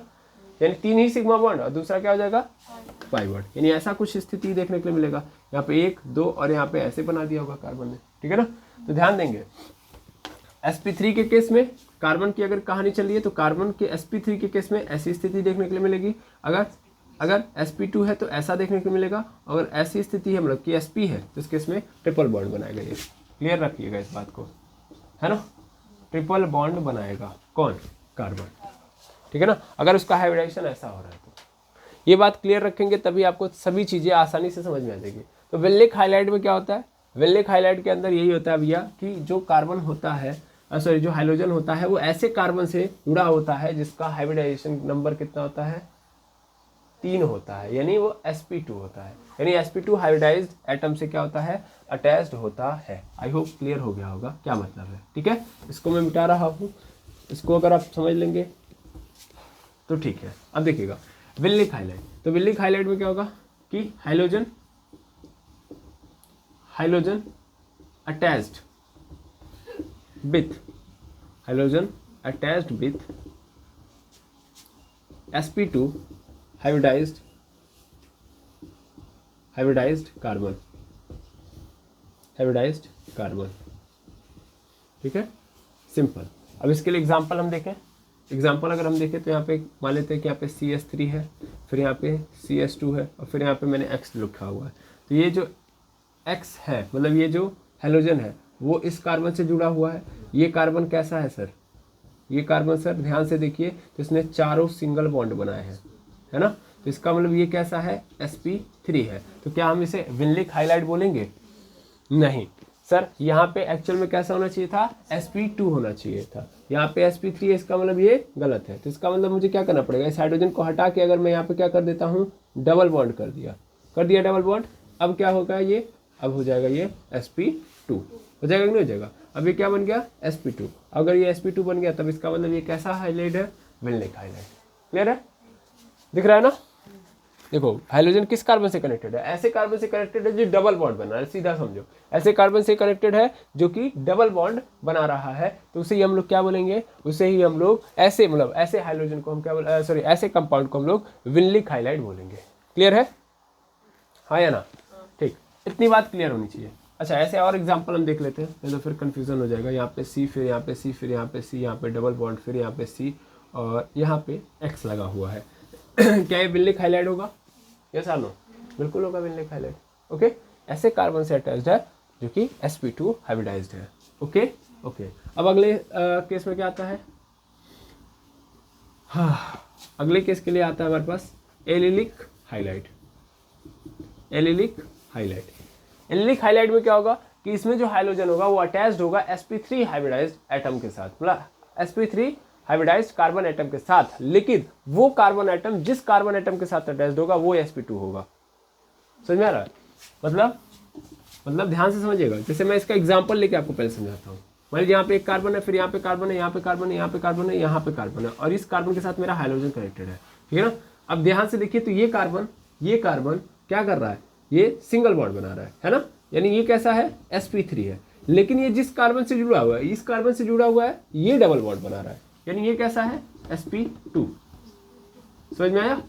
यानी 3 ही सिग्मा बॉन्ड और दूसरा क्या हो जाएगा पाई बॉन्ड, यानी ऐसा कुछ स्थिति देखने के लिए मिलेगा। यहाँ पे 1 2 और यहाँ पे ऐसे बना दिया होगा कार्बन ने, ठीक है ना। तो ध्यान देंगे sp3 के केस में कार्बन की अगर कहानी चल रही है तो कार्बन के sp3 के केस में ऐसी स्थिति देखने के लिए मिलेगी। अगर sp2 है तो ऐसा देखने को मिलेगा, अगर ऐसी स्थिति है मतलब कि sp है तो इस केस में ट्रिपल बॉन्ड बनाएगा। ये क्लियर रखिएगा इस बात को, है ना, ट्रिपल बॉन्ड बनाएगा कौन, कार्बन, ठीक है ना, अगर उसका हाइब्रिडाइजेशन ऐसा हो रहा है तो। ये बात क्लियर रखेंगे तभी आपको सभी चीज़ें आसानी से समझ में आ जाएगी। तो विल्लिक हाइलाइट में क्या होता है, विल्लिक हाइलाइट के अंदर यही होता है भैया कि जो कार्बन होता है जो हाइड्रोजन होता है वो ऐसे कार्बन से जुड़ा होता है जिसका हाइब्रिडाइजेशन नंबर कितना होता है 3 होता है, यानी वो sp2 होता है, यानी sp2 हाइब्रिडाइज्ड एटम से क्या होता है अटैच्ड होता है। आई होप क्लियर हो गया होगा क्या मतलब है, ठीक है। इसको मैं मिटा रहा हूँ, इसको अगर आप समझ लेंगे तो ठीक है। अब देखिएगा विल्लिक हाइलाइट, तो विल्लिक हाइलाइट में क्या होगा कि hydrogen attached with sp2 hybridised carbon, ठीक है, सिंपल। अब इसके लिए एग्जांपल हम देखें, एग्जांपल अगर हम देखें तो यहाँ पे मान लेते हैं कि यहाँ पे CS3 है, फिर यहाँ पे CS2 है और फिर यहाँ पे मैंने X लिखा हुआ है। तो ये जो X है मतलब ये जो हेलोजन है वो इस कार्बन से जुड़ा हुआ है। ये कार्बन कैसा है सर, ये कार्बन सर ध्यान से देखिए तो इसने चारों सिंगल बॉन्ड बनाए हैं, है ना। तो इसका मतलब ये कैसा है sp3 है। तो क्या हम इसे विल्लिक हाइलाइट बोलेंगे, नहीं सर, यहाँ पे एक्चुअल में कैसा होना चाहिए था sp2 होना चाहिए था, यहाँ पे sp3 है, इसका मतलब ये गलत है। तो इसका मतलब मुझे क्या करना पड़ेगा, इस हाइड्रोजन को हटा के अगर मैं यहाँ पे क्या कर देता हूँ डबल बॉन्ड कर दिया डबल बॉन्ड, अब क्या होगा ये, अब हो जाएगा ये sp2, हो जाएगा कि नहीं हो जाएगा। अब ये क्या बन गया sp2, अगर ये sp2 बन गया तब इसका मतलब ये कैसा हाइलाइट है विल्लिक हाइलाइट। क्लियर है, दिख रहा है ना। देखो हाइड्रोजन किस कार्बन से कनेक्टेड है, ऐसे कार्बन से कनेक्टेड है जो डबल बॉन्ड बना रहा है, सीधा समझो ऐसे कार्बन से कनेक्टेड है जो कि डबल बॉन्ड बना रहा है, तो उसे ही हम लोग क्या बोलेंगे, उसे ही हम लोग ऐसे मतलब ऐसे हाइड्रोजन को हम क्या सॉरी ऐसे कंपाउंड को हम लोग विल्लिक हाइलाइट बोलेंगे। क्लियर है, हाँ या ना, ठीक, इतनी बात क्लियर होनी चाहिए। अच्छा ऐसे और एग्जांपल हम देख लेते हैं, नहीं तो फिर कंफ्यूजन हो जाएगा। यहाँ पे C, फिर यहाँ पे C, फिर यहाँ पे C, यहाँ पे डबल बॉन्ड, फिर यहाँ पे C और यहाँ पे X लगा हुआ है। क्या ये विल्लिक हाइलाइट होगा, यस और नो, बिल्कुल होगा विल्लिक हाइलाइट। ओके, ऐसे कार्बन से अटैच्ड है जो कि sp2 हाइब्रिडाइज्ड है। ओके, अब अगले केस में क्या आता है, हाँ अगले केस के लिए आता है हमारे पास एलिलिक हाइलाइट। एलिलिक हाइलाइट में क्या होगा कि इसमें जो हाइड्रोजन होगा वो अटैच्ड होगा sp3 हाइब्रिडाइज्ड एटम के साथ, मतलब sp3 हाइब्रिडाइज्ड कार्बन एटम के साथ, लेकिन वो कार्बन एटम जिस कार्बन एटम के साथ अटैच्ड होगा वो sp2 होगा। समझ में आ रहा है? मतलब ध्यान से समझिएगा। जैसे मैं इसका एग्जांपल लेके आपको पहले समझाता हूँ। मान लीजिए यहाँ पे एक कार्बन है, फिर यहाँ पे कार्बन है, यहाँ पे कार्बन है, यहाँ पे कार्बन है, यहाँ पे कार्बन है, और इस कार्बन के साथ मेरा हाइड्रोजन कनेक्टेड है, ठीक है ना। अब ध्यान से देखिए, तो ये कार्बन क्या कर रहा है, ये सिंगल बॉन्ड बना रहा है ना, यानी ये कैसा है, sp3 है। लेकिन ये जिस कार्बन से जुड़ा हुआ है, इस कार्बन से जुड़ा हुआ है, ये डबल बॉन्ड बना रहा है, यानी ये कैसा है, sp2। समझ में आया?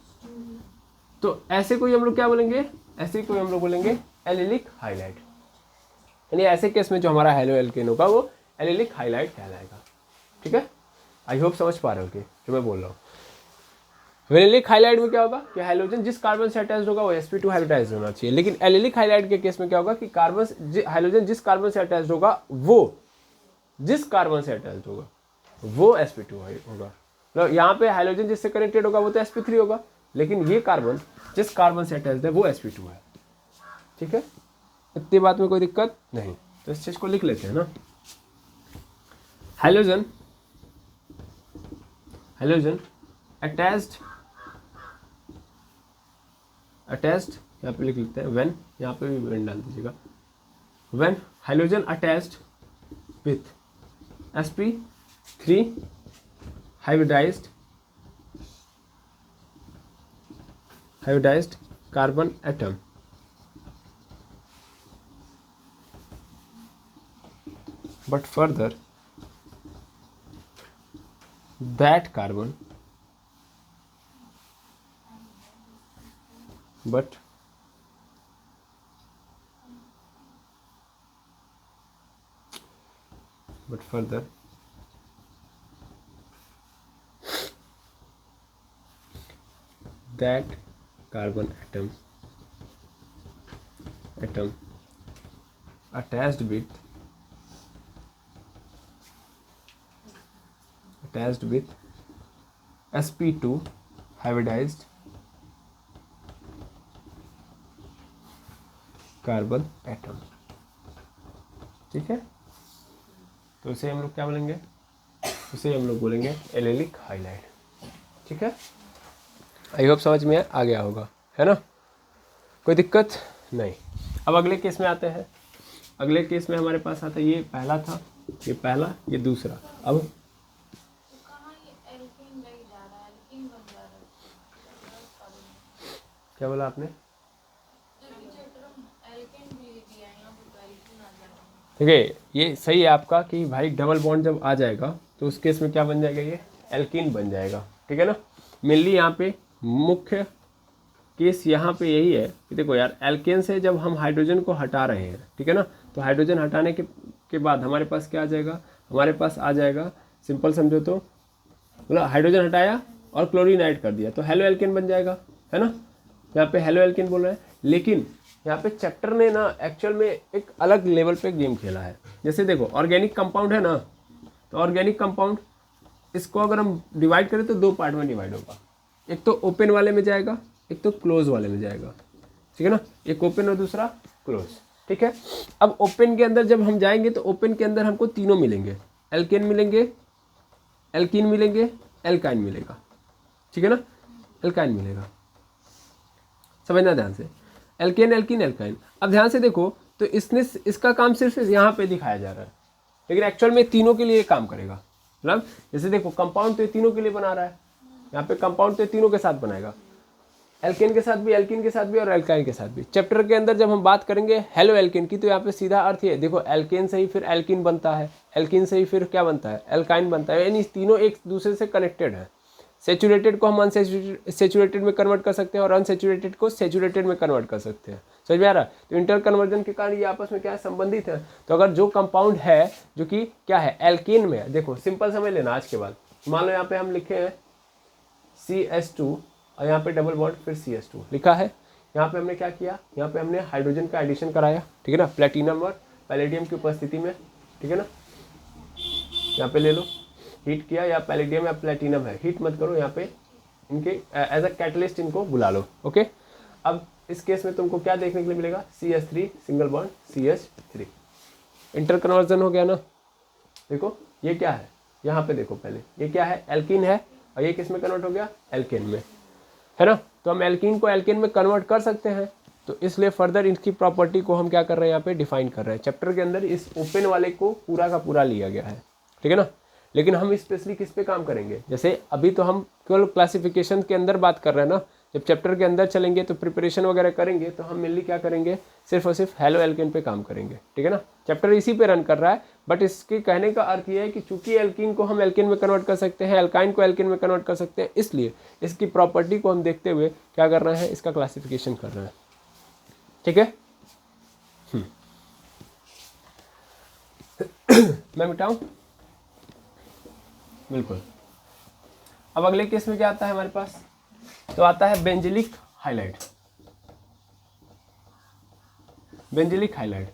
तो ऐसे कोई हम लोग क्या बोलेंगे, ऐसे कोई हम लोग बोलेंगे एलिलिक हाइलाइट, यानी ऐसे केस में जो हमारा हेलो एल्केन होगा वो एलिलिक हाइलाइट कहलाएगा। ठीक है, आई होप समझ पा रहे हो कि जो मैं बोल रहा हूँ। एलिलिक हाइलाइट में क्या होगा कि हाइड्रोजन जिस कार्बन से अटैच्ड होगा वो sp2 हाइब्रिडाइज्ड होना चाहिए, लेकिन एलिलिक हाइलाइट के केस में क्या होगा कि हाइड्रोजन जिस कार्बन से अटैच्ड होगा वो sp2 होगा। तो यहाँ पे हाइड्रोजन जिससे कनेक्टेड होगा वो तो sp3 होगा, लेकिन ये कार्बन जिस कार्बन से अटैच्ड है वो sp2 है। ठीक है, इतनी बात में कोई दिक्कत नहीं, तो इस चीज को लिख लेते हैं ना। हाइड्रोजन अटैच्ड यहाँ पे लिख लेते हैं व्हेन, यहाँ पे भी व्हेन डाल दीजिएगा। When hydrogen attached with sp3 hybridised carbon atom but further that carbon but further that carbon atom attached with sp2 hybridized carbon atom. ठीक है, तो इसे हम लोग क्या बोलेंगे, इसे हम लोग बोलेंगे एलिलिक हाइलाइट। ठीक है, आई होप समझ में आ गया होगा, है ना, कोई दिक्कत नहीं। अब अगले केस में आते हैं। अगले केस में हमारे पास आता है, ये पहला था, ये पहला, ये दूसरा। अब क्या बोला आपने? ठीक है, ये सही है आपका कि भाई डबल बॉन्ड जब आ जाएगा तो उस केस में क्या बन जाएगा, ये एल्कीन बन जाएगा। ठीक है ना, मेनली यहाँ पे मुख्य केस यहाँ पे यही है कि देखो यार, एल्केन से जब हम हाइड्रोजन को हटा रहे हैं, ठीक है ना, तो हाइड्रोजन हटाने के बाद हमारे पास क्या आ जाएगा, हमारे पास आ जाएगा, सिंपल समझो तो, बोला हाइड्रोजन हटाया और क्लोरीन ऐड कर दिया तो हेलो एल्केन बन जाएगा, है ना। यहाँ पे हेलो एल्केन बोल रहे हैं, लेकिन यहाँ पे चैप्टर ने ना एक्चुअल में एक अलग लेवल पे गेम खेला है। जैसे देखो ऑर्गेनिक कंपाउंड है ना, तो ऑर्गेनिक कंपाउंड इसको अगर हम डिवाइड करें तो दो पार्ट में डिवाइड होगा, एक तो ओपन वाले में जाएगा, एक तो क्लोज वाले में जाएगा। ठीक है ना, एक ओपन और दूसरा क्लोज। ठीक है, अब ओपन के अंदर जब हम जाएंगे तो ओपन के अंदर हमको तीनों मिलेंगे, एल्केन मिलेंगे, एल्कीन मिलेंगे, एल्काइन मिलेगा। ठीक है ना, एल्काइन मिलेगा, समझना ध्यान से, एल्केन एल्कीन एल्काइन। अब ध्यान से देखो, तो इसका काम सिर्फ यहाँ पे दिखाया जा रहा है, लेकिन एक्चुअल में तीनों के लिए काम करेगा। मतलब जैसे देखो कंपाउंड तो ये तीनों के लिए बना रहा है, यहाँ पे कंपाउंड तो ये तीनों के साथ बनाएगा, एल्केन के साथ भी, एल्कीन के साथ भी और एल्काइन के साथ भी। चैप्टर के अंदर जब हम बात करेंगे हेलो एल्केन की, तो यहाँ पे सीधा अर्थ है, देखो एल्केन से ही फिर एल्कीन बनता है, एल्कीन से ही फिर क्या बनता है, एल्काइन बनता है, यानी तीनों एक दूसरे से कनेक्टेड है। सेचुरेटेड को हम अनसेचुरेटेड में कन्वर्ट कर सकते हैं और अनसेचुरेटेड को सेचुरेटेड में कन्वर्ट कर सकते हैं। समझ में आ रहा है? तो इंटर कन्वर्जन के कारण ये आपस में क्या है, संबंधित है। तो अगर जो कंपाउंड है जो कि क्या है, एल्कीन में है, देखो सिंपल समझ लेना आज के बाद, मान लो यहाँ पे हम लिखे हैं CH2 और यहाँ पे डबल बॉन्ड फिर CH2 लिखा है। यहाँ पे हमने क्या किया, यहाँ पे हमने हाइड्रोजन का एडिशन कराया, ठीक है ना, प्लेटिनम और पैलेडियम की उपस्थिति में। ठीक है ना, यहाँ पे ले लो, हीट किया, या पैलेडियम या प्लेटिनम है, हीट मत करो, यहाँ पे इनके एज अ कैटलिस्ट इनको बुला लो। ओके, अब इस केस में तुमको क्या देखने के लिए मिलेगा, CH3 single bond CH3, inter conversion हो गया ना। देखो ये क्या है, यहाँ पे देखो पहले ये क्या है, एल्कीन है, और ये किस में कन्वर्ट हो गया, एल्केन में, है ना। तो हम एल्कीन को एल्केन में कन्वर्ट कर सकते हैं, तो इसलिए फर्दर इसकी प्रॉपर्टी को हम क्या कर रहे हैं, यहाँ पे डिफाइन कर रहे हैं। चैप्टर के अंदर इस ओपन वाले को पूरा का पूरा लिया गया है, ठीक है ना। लेकिन हम स्पेशली किस पे काम करेंगे, जैसे अभी तो हम केवल क्लासिफिकेशन के अंदर बात कर रहे हैं ना, जब चैप्टर के अंदर चलेंगे तो प्रिपरेशन वगैरह करेंगे तो हम मेनली क्या करेंगे, सिर्फ और सिर्फ हेलो एल्केन पे काम करेंगे, ठीक है ना। चैप्टर इसी पे रन कर रहा है, बट इसके कहने का अर्थ ये है कि चूंकि एल्कीन को हम एल्केन में कन्वर्ट कर सकते हैं, एल्काइन को एल्केन में कन्वर्ट कर सकते हैं, इसलिए इसकी प्रॉपर्टी को हम देखते हुए क्या कर रहे हैं, इसका क्लासिफिकेशन कर रहे हैं, ठीक है। मैं मिटाऊं, बिल्कुल। अब अगले केस में क्या आता है हमारे पास, तो आता है benzylic highlight. Benzylic highlight,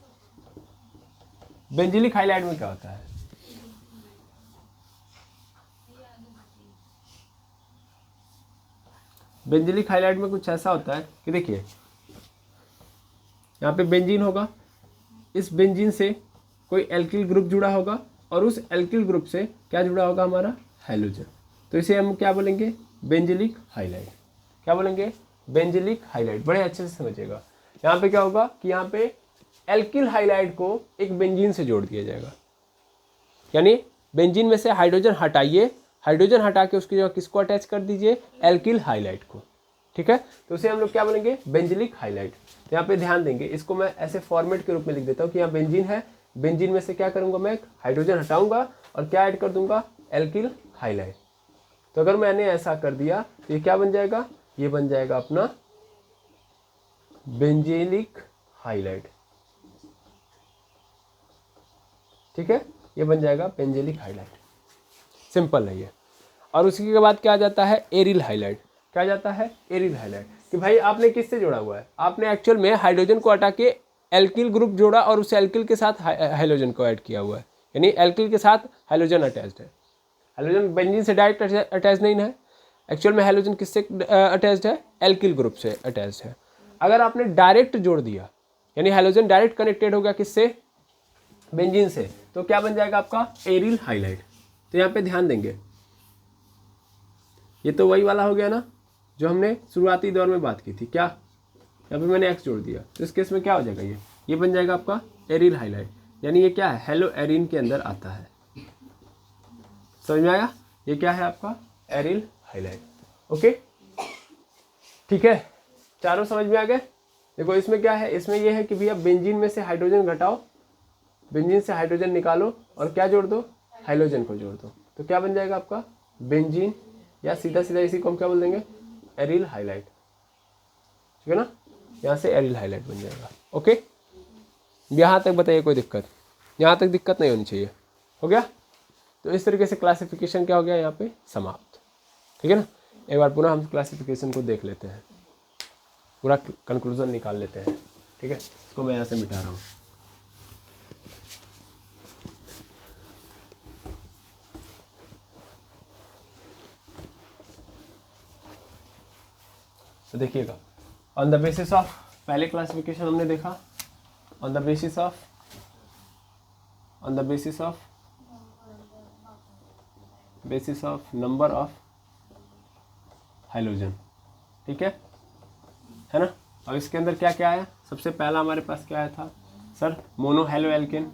benzylic highlight में क्या होता है, बेंजिलिक हाइलाइट में कुछ ऐसा होता है कि देखिए यहाँ पे बेंजीन होगा, इस बेंजीन से कोई एल्किल ग्रुप जुड़ा होगा और उस एल्किल ग्रुप से क्या जुड़ा होगा, हमारा हाइड्रोजन। तो इसे हम क्या बोलेंगे, बेंजिलिक हाइलाइट। क्या बोलेंगे, बेंजिलिक हाइलाइट। बड़े अच्छे से समझिएगा, यहाँ पे क्या होगा कि यहाँ पे एल्किल हाइलाइट को एक बेंजीन से जोड़ दिया जाएगा, यानी बेंजीन में से हाइड्रोजन हटाइए, हाइड्रोजन हटा के उसकी जगह किसको अटैच कर दीजिए, एल्किल हाइलाइट को, ठीक है। तो उसे हम लोग क्या बोलेंगे, बेंजिलिक हाइलाइट। तो यहाँ पे ध्यान देंगे, इसको मैं ऐसे फॉर्मेट के रूप में लिख देता हूँ कि यहाँ बेंजीन है, बेंजीन में से क्या करूँगा, मैं हाइड्रोजन हटाऊंगा और क्या ऐड कर दूंगा, एल्किल हाइलाइट। तो अगर मैंने ऐसा कर दिया तो ये क्या बन जाएगा, ये बन जाएगा अपना बेंजिलिक हाइलाइट, ठीक है। ये बन जाएगा बेंजिलिक हाइलाइट, सिंपल है ये। और उसी के बाद क्या आ जाता है, एरिल हाइलाइट। क्या जाता है, एरिल हाइलाइट, कि भाई आपने किससे जोड़ा हुआ है, आपने एक्चुअल में हाइड्रोजन को हटा के एल्किल ग्रुप जोड़ा और उस एल्किल के साथ हाइड्रोजन को ऐड किया हुआ है, यानी एल्किल के साथ हाइड्रोजन अटैच्ड है। हाइड्रोजन बेंजीन से डायरेक्ट अटैच नहीं है, एक्चुअल में हाइड्रोजन किससे अटैच्ड है, एल्किल ग्रुप से अटैच्ड है। अगर आपने डायरेक्ट जोड़ दिया, यानी हाइड्रोजन डायरेक्ट कनेक्टेड हो गया किससे, बेंजीन से, तो क्या बन जाएगा आपका, एरिल हाइलाइट। तो यहाँ पे ध्यान देंगे, ये तो वही वाला हो गया ना जो हमने शुरुआती दौर में बात की थी। क्या, यहाँ पे मैंने एक्स जोड़ दिया, तो इस केस में क्या हो जाएगा, ये बन जाएगा आपका एरिल हाइलाइट, यानी ये क्या है, हेलो एरिन के अंदर आता है। समझ में आया, ये क्या है आपका, एरिल हाइलाइट। ओके, ठीक है, चारों समझ में आ गए। देखो इसमें क्या है, इसमें ये है कि भैया बेंजीन में से हाइड्रोजन घटाओ, बेंजीन से हाइड्रोजन निकालो और क्या जोड़ दो, हाइड्रोजन को जोड़ दो, तो क्या बन जाएगा आपका बेंजीन, या सीधा सीधा इसी को हम क्या बोल देंगे, एरिल हाइलाइट, ठीक है ना। यहाँ से एरिल हाइलाइट बन जाएगा। ओके, यहाँ तक बताइए, कोई दिक्कत, यहाँ तक दिक्कत नहीं होनी चाहिए, हो गया। तो इस तरीके से क्लासिफिकेशन क्या हो गया यहाँ पे समाप्त, ठीक है ना। एक बार पुनः हम क्लासिफिकेशन को देख लेते हैं, पूरा कंक्लूजन निकाल लेते हैं, ठीक है। इसको मैं यहाँ से मिटा रहा हूँ। तो देखिएगा, ऑन द बेसिस ऑफ, पहले क्लासिफिकेशन हमने देखा, on the basis of number of hydrogen, ठीक है ना। अब इसके अंदर क्या क्या आया, सबसे पहला हमारे पास क्या आया था सर, मोनो हेलो एल्केन,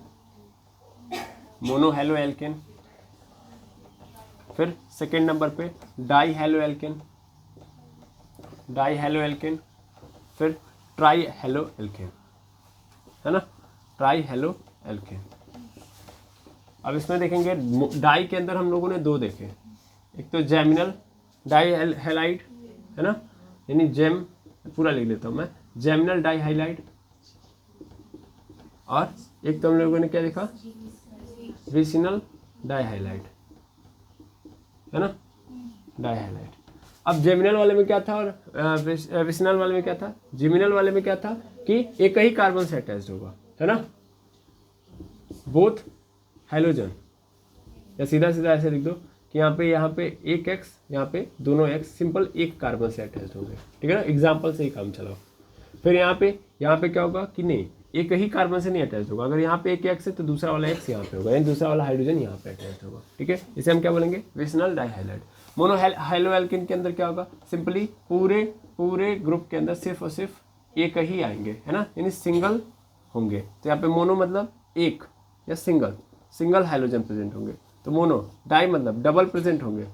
फिर सेकेंड नंबर पे डाई हेलो एल्केन, फिर ट्राई हेलो एल्केन, है ना, ट्राई हेलो एल्केन। अब इसमें देखेंगे डाई के अंदर हम लोगों ने दो देखे, एक तो जेमिनल डाई हैलाइड, है ना, यानी जेम, पूरा लिख लेता हूँ मैं, जेमिनल डाई हाइलाइड, और एक तो हम लोगों ने क्या देखा, विसिनल डाई हाइलाइड, है ना, डाई हाइलाइड। अब जेमिनल वाले में क्या था और विसिनल वाले में क्या था, जेमिनल वाले में क्या था कि एक ही कार्बन से अटैच्ड होगा, है ना, बोथ हाइड्रोजन, या सीधा सीधा ऐसे लिख दो कि यहाँ पे एक एक्स, यहाँ पे दोनों एक्स सिंपल एक कार्बन से अटैच होंगे, ठीक है ना, एग्जाम्पल से ही काम चलाओ। फिर यहाँ पे क्या होगा कि नहीं, एक ही कार्बन से नहीं अटैच होगा। अगर यहाँ पे एक एक्स है तो दूसरा वाला एक्स यहाँ पे होगा, यानी दूसरा वाला हाइड्रोजन यहाँ पे अटैच होगा। ठीक है, इसे हम क्या बोलेंगे, विशनल डाइहाइलाइड। मोनो हेलो एल्केन के अंदर क्या होगा, सिंपली पूरे ग्रुप के अंदर सिर्फ और सिर्फ एक ही आएंगे, है ना, यानी सिंगल होंगे। तो यहाँ पे मोनो मतलब एक, या सिंगल हाइड्रोजन प्रेजेंट होंगे तो मोनो, डाई मतलब डबल प्रेजेंट होंगे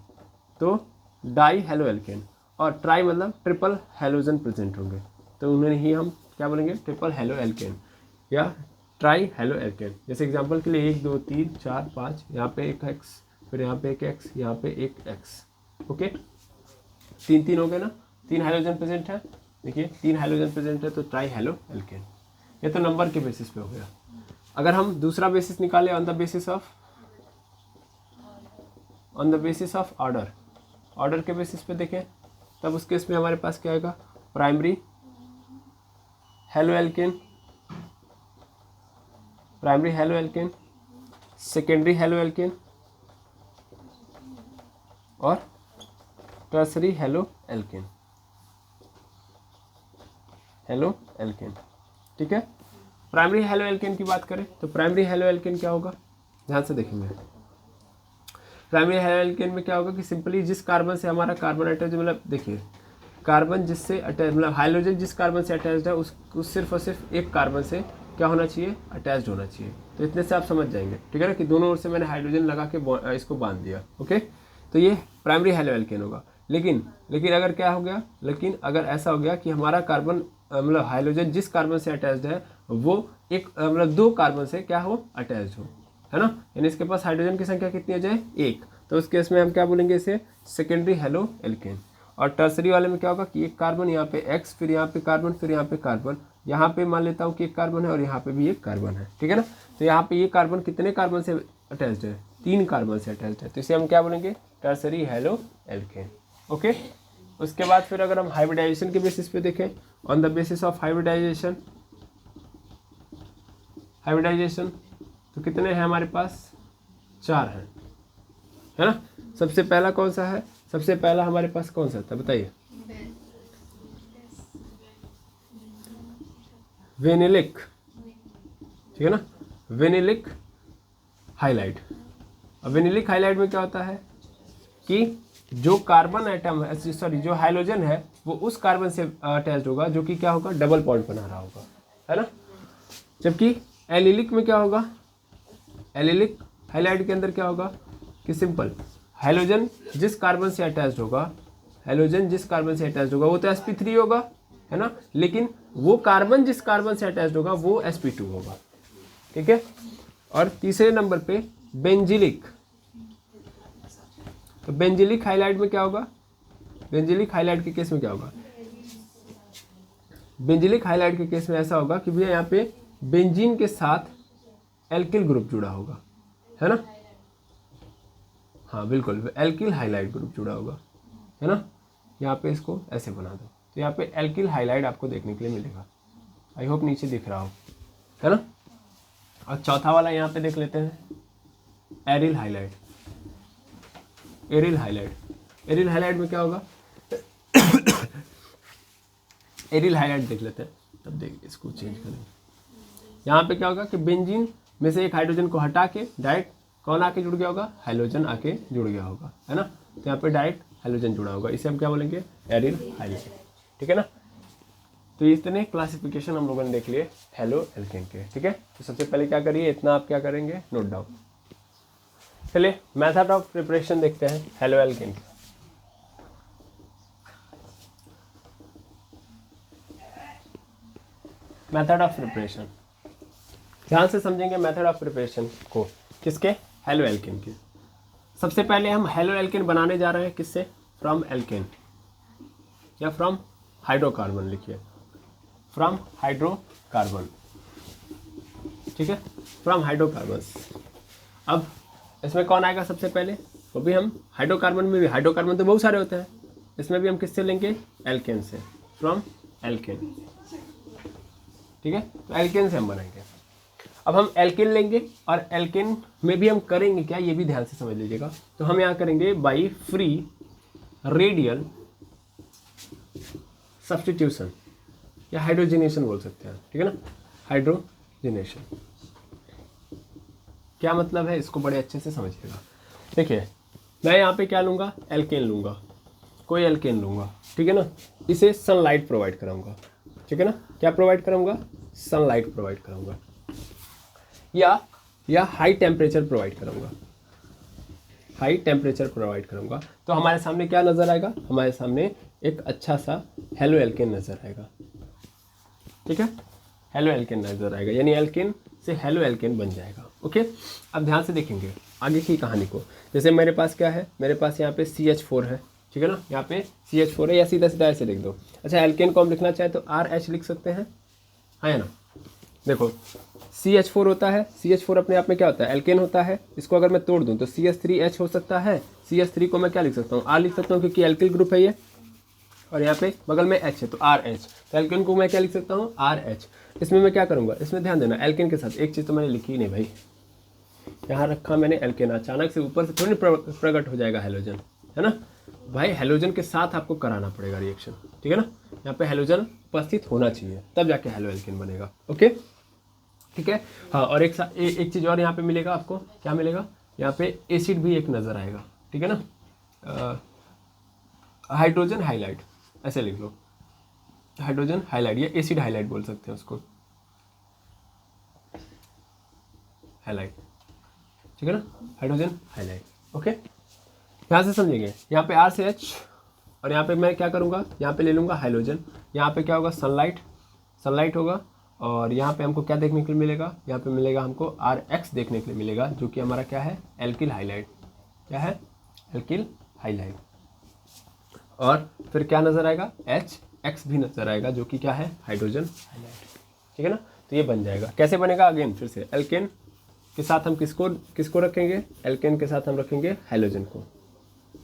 तो डाई हेलो एल्केन, और ट्राई मतलब ट्रिपल हेलोजन प्रेजेंट होंगे तो उन्हें ही हम क्या बोलेंगे, ट्रिपल हेलो एल्केन या ट्राई हेलो एल्केन। जैसे एग्जांपल के लिए 1 2 3 4 5, यहाँ पे एक एक्स, फिर यहाँ पे एक एक्स, यहाँ पे एक एक्स, ओके, 3 हो गए ना, 3 हाइड्रोजन प्रेजेंट है। देखिए 3 हाइड्रोजन प्रेजेंट है तो ट्राई हेलो एल्केन। ये तो नंबर के बेसिस पे हो गया। अगर हम दूसरा बेसिस निकालें on the basis of order के बेसिस पे देखें, तब उस केस में हमारे पास क्या आएगा, primary halo alkane, secondary halo alkane और टर्सरी हेलो एल्केन। ठीक है, प्राइमरी हेलो एल्केन की बात करें तो प्राइमरी हेलो एल्केन क्या होगा, ध्यान से देखेंगे। प्राइमरी हेलो एल्केन में क्या होगा कि सिंपली जिस कार्बन से हमारा कार्बन अटैच, मतलब देखिए कार्बन जिससे अटैच, मतलब हाइड्रोजन जिस कार्बन से अटैच्ड है उस सिर्फ और सिर्फ एक कार्बन से क्या होना चाहिए, अटैच्ड होना चाहिए। तो इतने से आप समझ जाएंगे, ठीक है ना, कि दोनों ओर से मैंने हाइड्रोजन लगा के इसको बांध दिया। ओके, तो ये प्राइमरी हेलो एल्केन होगा। लेकिन अगर क्या हो गया, लेकिन अगर ऐसा हो गया कि हमारा कार्बन मतलब हाइड्रोजन जिस कार्बन से अटैच्ड है वो एक मतलब 2 कार्बन से क्या हो, अटैच्ड हो, है ना, यानी इसके पास हाइड्रोजन की संख्या कितनी हो जाए, 1, तो उस केस में हम क्या बोलेंगे, इसे सेकेंडरी हेलो एल्केन। और टर्सरी वाले में क्या होगा कि एक कार्बन, यहाँ पे एक्स, फिर यहाँ पे कार्बन, फिर यहाँ पे कार्बन, यहाँ पे मान लेता हूँ कि एक कार्बन है और यहाँ पे भी एक कार्बन है, ठीक है ना। तो यहाँ पे ये कार्बन कितने कार्बन से अटैच्ड है, 3 कार्बन से अटैच्ड है, तो इसे हम क्या बोलेंगे, टर्सरी हेलो एल्केन। ओके, उसके बाद फिर अगर हम हाइब्रिडाइजेशन के बेसिस पे देखें, on the basis of hybridization तो कितने हैं हमारे पास, 4 हैं, है ना। सबसे पहला कौन सा है, सबसे पहला हमारे पास कौन सा था बताइए, वेनिलिक, ठीक है ना, वेनिलिक हाइलाइड। अब वेनिलिक हाइलाइड में क्या होता है कि जो कार्बन एटम है, सॉरी जो हाइड्रोजन है वो उस कार्बन से अटैच्ड होगा जो कि क्या होगा, डबल बॉन्ड बना रहा होगा, है ना। जबकि एलिलिक में क्या होगा, एलिलिक हाइलाइड के अंदर क्या होगा कि सिंपल हाइड्रोजन जिस कार्बन से अटैच्ड होगा, वो तो sp3 होगा, है ना, लेकिन वो कार्बन जिस कार्बन से अटैच्ड होगा वो sp2 होगा, ठीक है। और तीसरे नंबर पे बेंजिलिक, तो बेंजिलिक हाइलाइड में क्या होगा, बेंजिलिक हाइलाइड के केस में क्या होगा, बेंजिलिक हाइलाइड के केस में ऐसा होगा कि भैया यहाँ पे बेंजीन के साथ एल्किल ग्रुप जुड़ा होगा, है ना, हाँ बिल्कुल एल्किल हाइलाइड ग्रुप जुड़ा होगा, है ना। यहाँ पे इसको ऐसे बना दो तो यहाँ पे एल्किल हाइलाइड आपको देखने के लिए मिलेगा, आई होप नीचे दिख रहा हो, है ना। और चौथा वाला यहाँ पे देख लेते हैं, एरिल हाइलाइड। एरिल हाइलाइड में क्या होगा एरिल हाइलाइड देख लेते हैं, तब देखिए इसको चेंज करेंगे। यहाँ पे क्या होगा कि बेंजीन में से एक हाइड्रोजन को हटा के डायरेक्ट कौन आके जुड़ गया होगा, हाइड्रोजन आके जुड़ गया होगा, है ना। तो यहाँ पे डायरेक्ट हाइड्रोजन जुड़ा होगा, इसे हम क्या बोलेंगे, एरिल हाइलाइड, ठीक है ना। तो इतने क्लासिफिकेशन हम लोगों ने देख लिए हेलो एल्केन के, ठीक है। तो सबसे पहले क्या करिए, इतना आप क्या करेंगे, नोट डाउन। चलिए मेथड ऑफ प्रिपरेशन देखते हैं हेलो एल्केन की। मेथड ऑफ प्रिपरेशन, ध्यान से समझेंगे मेथड ऑफ प्रिपरेशन को, किसके, हेलो एल्केन के। सबसे पहले हम हेलो एल्केन बनाने जा रहे हैं, किससे, फ्रॉम एल्केन या फ्रॉम हाइड्रोकार्बन, लिखिए फ्रॉम हाइड्रोकार्बन, ठीक है, फ्रॉम हाइड्रोकार्बन्स। अब इसमें कौन आएगा सबसे पहले, वो भी हम हाइड्रोकार्बन में भी, हाइड्रोकार्बन तो बहुत सारे होते हैं, इसमें भी हम किससे लेंगे, एल्केन से, फ्रॉम एल्केन, ठीक है। तो एल्केन से हम बनाएंगे। अब हम एल्केन लेंगे और एल्केन में भी हम करेंगे क्या, ये भी ध्यान से समझ लीजिएगा। तो हम यहाँ करेंगे बाई फ्री रेडियल सब्स्टिट्यूशन या हाइड्रोजनेशन बोल सकते हैं, ठीक है ना। हाइड्रोजनेशन। क्या मतलब है इसको बड़े अच्छे से समझिएगा। देखिए मैं यहाँ पे क्या लूँगा, एल्केन लूँगा, कोई एल्केन लूँगा, ठीक है ना, इसे सनलाइट प्रोवाइड कराऊंगा, ठीक है ना, क्या प्रोवाइड कराऊंगा, सनलाइट प्रोवाइड कराऊंगा, या हाई टेम्परेचर प्रोवाइड कराऊंगा, हाई टेम्परेचर प्रोवाइड करूंगा। तो हमारे सामने क्या नज़र आएगा, हमारे सामने एक अच्छा सा हेलो एल्केन नज़र आएगा, ठीक है, हेलो एल्केन नज़र आएगा, यानी एल्केन से हेलो एल्केन बन जाएगा। ओके, अब ध्यान से देखेंगे आगे की कहानी को। जैसे मेरे पास क्या है, मेरे पास यहाँ पे CH4 है, ठीक है ना, यहाँ पे CH4 है, या सीधा सीधा ऐसे लिख दो। अच्छा, एल्केन को हम लिखना चाहे तो RH लिख सकते हैं, है ना। देखो CH4 होता है, CH4 अपने आप में क्या होता है, एल्केन होता है। इसको अगर मैं तोड़ दूं तो CH3H हो सकता है। CH3 को मैं क्या लिख सकता हूँ, R लिख सकता हूँ, क्योंकि एल्किल ग्रुप है ये, और यहाँ पे बगल में H है तो RH। तो एल्केन को मैं क्या लिख सकता हूँ, RH। इसमें मैं क्या करूँगा, इसमें ध्यान देना, एल्केन के साथ एक चीज़ तो मैंने लिखी ही नहीं भाई, यहाँ रखा मैंने एल्केन, अचानक से ऊपर से थोड़ी प्रकट हो जाएगा हेलोजन, है ना भाई, हेलोजन के साथ आपको कराना पड़ेगा रिएक्शन, ठीक है ना। यहाँ पे हेलोजन उपस्थित होना चाहिए, तब जाके हेलो एल्केन बनेगा। ओके, ठीक है। हाँ, और एक चीज़ और यहाँ पे मिलेगा आपको, क्या मिलेगा, यहाँ पे एसिड भी एक नज़र आएगा, ठीक है ना, हाइड्रोजन हाइलाइट, ऐसे लिख लो, हाइड्रोजन हाइलाइट, या एसिड हाइलाइट बोल सकते हैं उसको, हाइलाइट, ठीक है ना, हाइड्रोजन हाइलाइट। ओके, यहाँ से समझेंगे, यहाँ पे R से H, और यहाँ पे मैं क्या करूँगा, यहाँ पे ले लूँगा हाइड्रोजन, यहाँ पे क्या होगा, सनलाइट, सनलाइट होगा, और यहाँ पे हमको क्या देखने के लिए मिलेगा, यहाँ पे मिलेगा हमको RH देखने के लिए मिलेगा, जो कि हमारा क्या है, एल्किल हाइलाइट, क्या है, एल्किल हाइलाइट। और फिर क्या नज़र आएगा, HX भी नज़र आएगा, जो कि क्या है, हाइड्रोजन हाइलाइट, ठीक है ना। तो ये बन जाएगा, कैसे बनेगा, अगेन फिर से, एल्केन के साथ हम किसको रखेंगे, एल्केन के साथ हम रखेंगे हेलोजन को,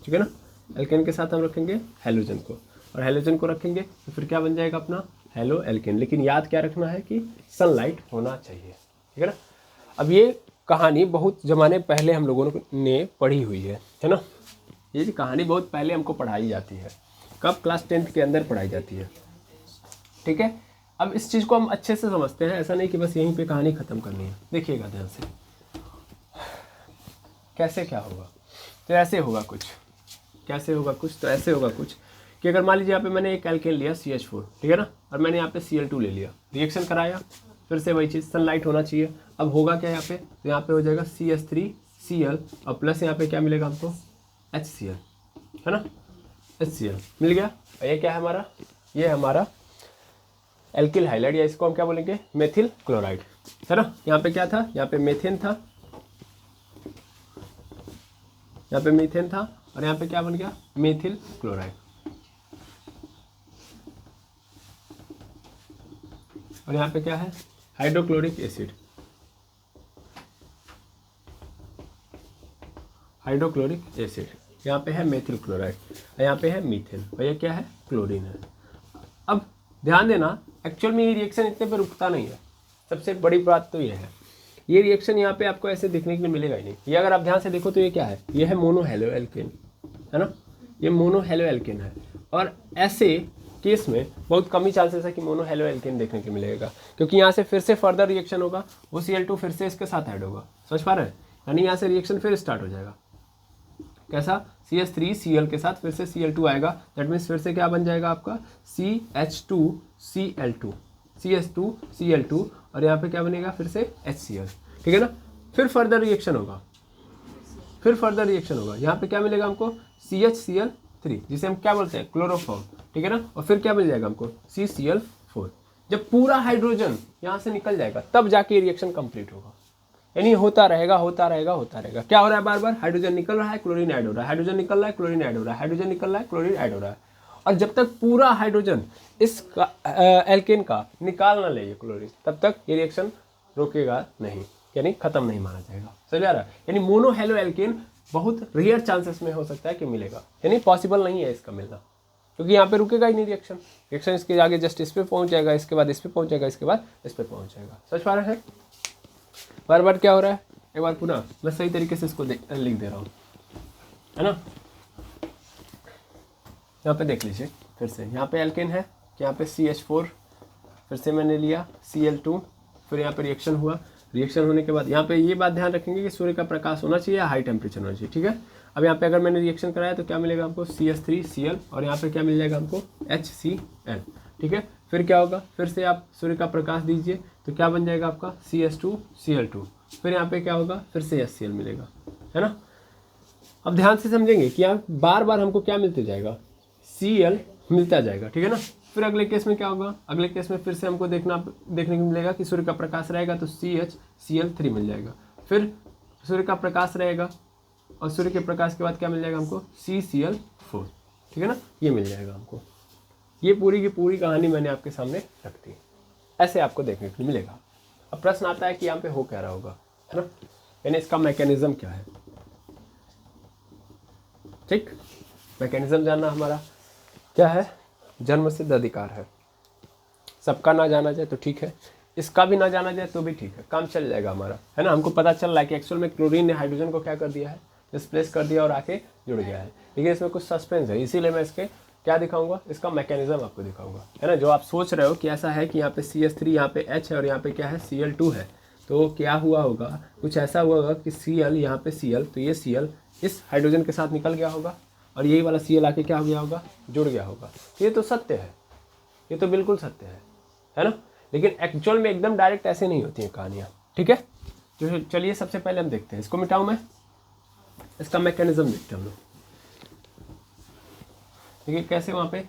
ठीक है ना, एल्केन के साथ हम रखेंगे हेलोजन को, और हेलोजन को रखेंगे तो फिर क्या बन जाएगा अपना, हेलो एल्केन। लेकिन याद क्या रखना है कि सनलाइट होना चाहिए, ठीक है ना। अब ये कहानी बहुत ज़माने पहले हम लोगों ने पढ़ी हुई है ना, ये कहानी बहुत पहले हमको पढ़ाई जाती है, कब, क्लास 10th के अंदर पढ़ाई जाती है, ठीक है। अब इस चीज़ को हम अच्छे से समझते हैं, ऐसा नहीं कि बस यहीं पे कहानी ख़त्म करनी है। देखिएगा ध्यान से, कैसे क्या होगा, तो ऐसे होगा कुछ, कैसे होगा कुछ, तो ऐसे होगा कुछ कि अगर मान लीजिए यहाँ पे मैंने एक एल्केन लिया CH4, ठीक है ना, और मैंने यहाँ पे Cl2 ले लिया, रिएक्शन कराया, फिर से वही चीज़, सनलाइट होना चाहिए। अब होगा क्या यहाँ पे, तो यहाँ पे हो जाएगा CH3Cl, और प्लस यहाँ पे क्या मिलेगा हमको, HCl, है ना, HCl मिल गया। और ये क्या है हमारा, ये हमारा एल्किल हाइलाइट, या इसको हम क्या बोलेंगे, मेथिल क्लोराइड, है ना। यहाँ पे क्या था, यहाँ पे मेथेन था, यहाँ पे मीथेन था, और यहाँ पे क्या बन गया, मेथिल क्लोराइड, और यहाँ पे क्या है, हाइड्रोक्लोरिक एसिड, हाइड्रोक्लोरिक एसिड, यहाँ पे है मेथिल क्लोराइड, और यहाँ पे है मीथेन, और ये क्या है, क्लोरीन है। अब ध्यान देना, एक्चुअल में ये रिएक्शन इतने पे रुकता नहीं है, सबसे बड़ी बात तो ये है, ये रिएक्शन यहाँ पे आपको ऐसे देखने के लिए मिलेगा ही नहीं। ये अगर आप ध्यान से देखो तो ये क्या है, ये है मोनो हेलो एल्केन, है ना, ये मोनो हेलो एल्केन है। और ऐसे केस में बहुत कम ही चांसेस है कि मोनो हेलो एल्केन देखने को मिलेगा, क्योंकि यहाँ से फिर से फर्दर रिएक्शन होगा, वो Cl2 फिर से इसके साथ ऐड होगा, समझ पा रहे हैं, यानी यहाँ से रिएक्शन फिर स्टार्ट हो जाएगा, कैसा, CH3Cl के साथ फिर से Cl2 आएगा, दैट मीन्स फिर से क्या बन जाएगा आपका CH2Cl2, CH2Cl2, और यहाँ पे क्या बनेगा, फिर से HCl, ठीक है ना। फिर फर्दर रिएक्शन होगा, फिर फर्दर रिएक्शन होगा, यहाँ पे क्या मिलेगा हमको, CHCl3, जिसे हम क्या बोलते हैं, क्लोरोफॉर्म, ठीक है ना, और फिर क्या मिल जाएगा हमको, CCl4। जब पूरा हाइड्रोजन यहाँ से निकल जाएगा तब जाके रिएक्शन कंप्लीट होगा, यानी होता रहेगा होता रहेगा होता रहेगा। क्या हो रहा है, बार बार हाइड्रोजन निकल रहा है, क्लोरीन ऐड हो रहा है, हाइड्रोजन निकल रहा है, क्लोरीन ऐड हो रहा है, हाइड्रोजन निकल रहा है, क्लोरीन ऐड हो रहा है, और जब तक पूरा हाइड्रोजन इस एल्केन का निकाल ना ले ये क्लोरीन, तब तक ये रिएक्शन रुकेगा नहीं, यानी खत्म नहीं माना जाएगा, समझ आ रहा है। यानी मोनो हेलो एल्केन बहुत रेयर चांसेस में हो सकता है कि मिलेगा, यानी पॉसिबल नहीं है इसका मिलना, क्योंकि यहाँ पे रुकेगा ही नहीं रिएक्शन, रिएक्शन इसके आगे जस्ट इस पे पहुंच जाएगा, इसके बाद इस पे पहुंच जाएगा, इसके बाद इस पे पहुंच जाएगा, समझ पा रहे हैं। बार बार क्या हो रहा है, एक बार पुनः मैं सही तरीके से इसको लिख दे रहा हूँ, है ना। यहाँ पे देख लीजिए फिर से, यहाँ पे एल्केन है, यहाँ पे CH4, फिर से मैंने लिया Cl2, फिर यहाँ पे रिएक्शन हुआ, रिएक्शन होने के बाद यहाँ पे ये बात ध्यान रखेंगे कि सूर्य का प्रकाश होना चाहिए, हाई टेम्परेचर होना चाहिए, ठीक है। अब यहाँ पे अगर मैंने रिएक्शन कराया तो क्या मिलेगा हमको CH3Cl और यहाँ पे क्या मिल जाएगा हमको HCl, ठीक है। फिर क्या होगा, फिर से आप सूर्य का प्रकाश दीजिए तो क्या बन जाएगा आपका CH2Cl2, फिर यहाँ पे क्या होगा, फिर से HCl मिलेगा, है ना। अब ध्यान से समझेंगे कि यहाँ बार बार हमको क्या मिलते जाएगा, Cl मिलता जाएगा, ठीक है ना। फिर अगले केस में क्या होगा, अगले केस में फिर से हमको देखने को मिलेगा कि सूर्य का प्रकाश रहेगा तो CHCl3 मिल जाएगा, फिर सूर्य का प्रकाश रहेगा और सूर्य के प्रकाश के बाद क्या मिल जाएगा हमको CCl4, ठीक है ना, ये मिल जाएगा हमको। ये पूरी की पूरी कहानी मैंने आपके सामने रख दी, ऐसे आपको देखने को मिलेगा। अब प्रश्न आता है कि यहाँ पे हो क्या रहा होगा, है ना, यानी इसका मैकेनिज्म क्या है, ठीक। मैकेनिज्म जानना हमारा क्या है, जन्म सिद्ध अधिकार है। सबका ना जाना जाए तो ठीक है, इसका भी ना जाना जाए तो भी ठीक है, काम चल जाएगा हमारा, है ना। हमको पता चल रहा है कि एक्चुअल में क्लोरीन ने हाइड्रोजन को क्या कर दिया है, डिस्प्लेस कर दिया और आके जुड़ गया है, लेकिन इसमें कुछ सस्पेंस है, इसीलिए मैं इसके क्या दिखाऊंगा, इसका मैकेनिज्म आपको दिखाऊंगा, है ना। जो आप सोच रहे हो कि ऐसा है कि यहाँ पे CH3 यहाँ पे H है और यहाँ पे क्या है Cl2 है, तो क्या हुआ होगा, कुछ ऐसा हुआ होगा कि Cl यहाँ पे Cl, तो ये Cl इस हाइड्रोजन के साथ निकल गया होगा और यही वाला Cl आके क्या हो गया होगा, जुड़ गया होगा। ये तो सत्य है, ये तो बिल्कुल सत्य है ना। लेकिन एक्चुअल में एकदम डायरेक्ट ऐसे नहीं होती हैं कहानियाँ, ठीक है। तो चलिए सबसे पहले हम देखते हैं, इसको मिटाऊँ मैं, इसका मैकेनिज्म देखते हैं हम लोग, देखिए कैसे वहाँ पे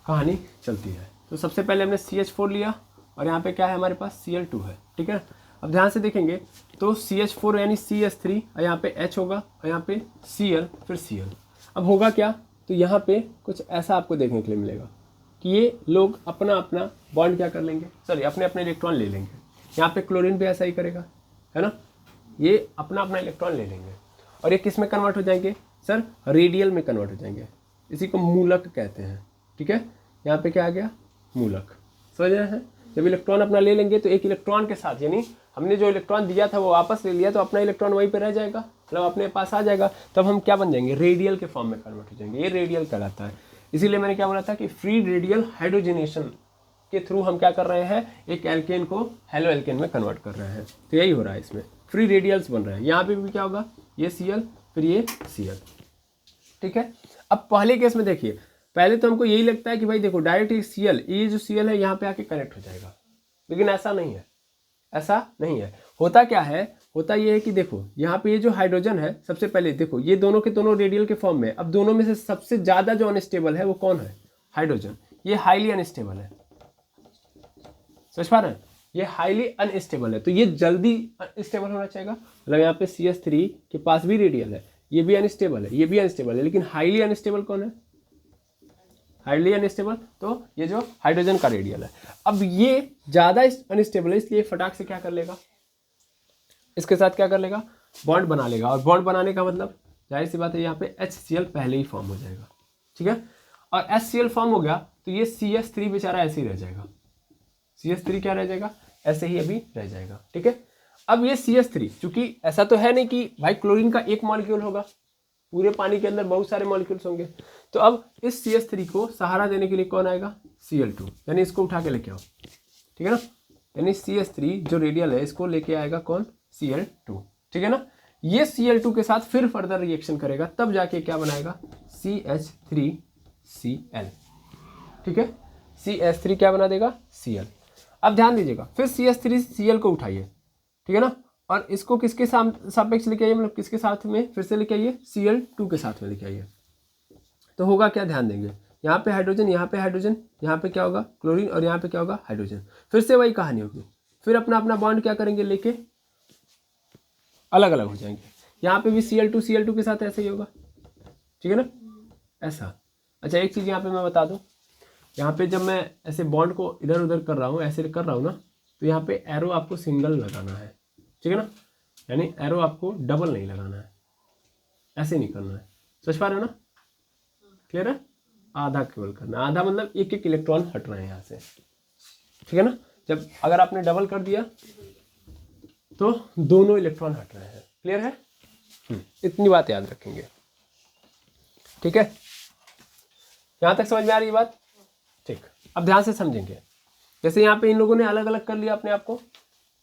कहानी चलती है। तो सबसे पहले हमने CH4 लिया और यहाँ पे क्या है हमारे पास Cl2 है, ठीक है। अब ध्यान से देखेंगे तो CH4 यानी CH3 और यहाँ पे H होगा और यहाँ पे Cl फिर Cl। अब होगा क्या, तो यहाँ पे कुछ ऐसा आपको देखने के लिए मिलेगा कि ये लोग अपना अपना बॉन्ड क्या कर लेंगे, सॉरी अपने अपने इलेक्ट्रॉन ले लेंगे। यहाँ पे क्लोरीन भी ऐसा ही करेगा, है ना, ये अपना अपना इलेक्ट्रॉन ले लेंगे और ये किस में कन्वर्ट हो जाएंगे, सर रेडियल में कन्वर्ट हो जाएंगे, इसी को मूलक कहते हैं, ठीक है। यहाँ पे क्या आ गया, मूलक, समझ रहे हैं। जब इलेक्ट्रॉन अपना ले लेंगे तो एक इलेक्ट्रॉन के साथ, यानी हमने जो इलेक्ट्रॉन दिया था वो वापस ले लिया तो अपना इलेक्ट्रॉन वहीं पे रह जाएगा, मतलब अपने पास आ जाएगा, तब हम क्या बन जाएंगे, रेडियल के फॉर्म में कन्वर्ट हो जाएंगे, ये रेडियल कहलाता है। इसीलिए मैंने क्या बोला था कि फ्री रेडियल हाइड्रोजनेशन के थ्रू हम क्या कर रहे हैं, एक एल्केन को हेलो एल्केन में कन्वर्ट कर रहे हैं, तो यही हो रहा है, इसमें फ्री रेडियल्स बन रहे हैं। यहाँ पे भी क्या होगा, ये Cl फिर ये Cl, ठीक है। अब पहले केस में देखिए, पहले तो हमको यही लगता है कि भाई देखो डायरेक्ट Cl, ये जो Cl है यहाँ पे आके कनेक्ट हो जाएगा, लेकिन ऐसा नहीं है, ऐसा नहीं है। होता क्या है, होता ये है कि देखो यहाँ पे ये जो हाइड्रोजन है, सबसे पहले देखो ये दोनों के दोनों रेडियल के फॉर्म में, अब दोनों में से सबसे ज़्यादा जो अनस्टेबल है वो कौन है, हाइड्रोजन, ये हाईली अनस्टेबल है, समझ पा रहे हैं, ये हाईली अनस्टेबल है, तो ये जल्दी स्टेबल होना चाहिए। मतलब यहाँ पे CH3 के पास भी रेडियल है, ये भी अनस्टेबल है, ये भी अनस्टेबल है, लेकिन हाईली अनस्टेबल कौन है, हाईली अनस्टेबल तो ये जो हाइड्रोजन का रेडियल है। अब ये ज़्यादा अनस्टेबल है, इसलिए फटाक से क्या कर लेगा, इसके साथ क्या कर लेगा, बॉन्ड बना लेगा, और बॉन्ड बनाने का मतलब जाहिर सी बात है यहाँ पे HCl पहले ही फॉर्म हो जाएगा, ठीक है। और HCl फॉर्म हो गया तो ये CH3 बेचारा ऐसे ही रह जाएगा, CH3 क्या रह जाएगा, ऐसे ही अभी रह जाएगा, ठीक है। अब ये CH3 चूंकि ऐसा तो है नहीं कि भाई क्लोरीन का एक मॉलिक्यूल होगा, पूरे पानी के अंदर बहुत सारे मॉलिक्यूल्स होंगे, तो अब इस CH3 को सहारा देने के लिए कौन आएगा, Cl2, यानी इसको उठा के लेके आओ, ठीक है ना, यानी CH3 जो रेडियल है इसको लेके आएगा कौन, Cl2, ठीक है ना। ये Cl2 के साथ फिर फर्दर रिएक्शन करेगा, तब जाके क्या बनाएगा, CH3Cl, ठीक है, CH3 क्या बना देगा, Cl। अब ध्यान दीजिएगा, फिर CH3Cl को उठाइए, ठीक है ना, और इसको किसके सापेक्ष लेके आइए, मतलब किसके साथ में फिर से लेके आइए, Cl2 के साथ में लेके आइए, तो होगा क्या, ध्यान देंगे, यहाँ पे हाइड्रोजन, यहाँ पे हाइड्रोजन, यहाँ पे क्या होगा, क्लोरीन, और यहाँ पे क्या होगा, हाइड्रोजन, फिर से वही कहानी होगी, फिर अपना अपना बॉन्ड क्या करेंगे, लेके अलग अलग हो जाएंगे। यहाँ पे भी Cl2 के साथ ऐसे ही होगा, ठीक है ना, ऐसा। अच्छा एक चीज़ यहाँ पे मैं बता दूँ, यहाँ पे जब मैं ऐसे बॉन्ड को इधर उधर कर रहा हूँ, ऐसे कर रहा हूँ ना, तो यहाँ पे एरो आपको सिंगल लगाना है, ठीक है ना, यानी एरो आपको डबल नहीं लगाना है, ऐसे नहीं करना है, समझ पा रहे हो ना, क्लियर है, आधा केवल करना, आधा मतलब एक एक इलेक्ट्रॉन हट रहे हैं यहाँ से, ठीक है ना। जब अगर आपने डबल कर दिया तो दोनों इलेक्ट्रॉन हट रहे हैं, क्लियर है, इतनी बात याद रखेंगे, ठीक है, यहाँ तक समझ में आ रही बात, ठीक। अब ध्यान से समझेंगे, जैसे यहाँ पे इन लोगों ने अलग अलग कर लिया अपने आप को,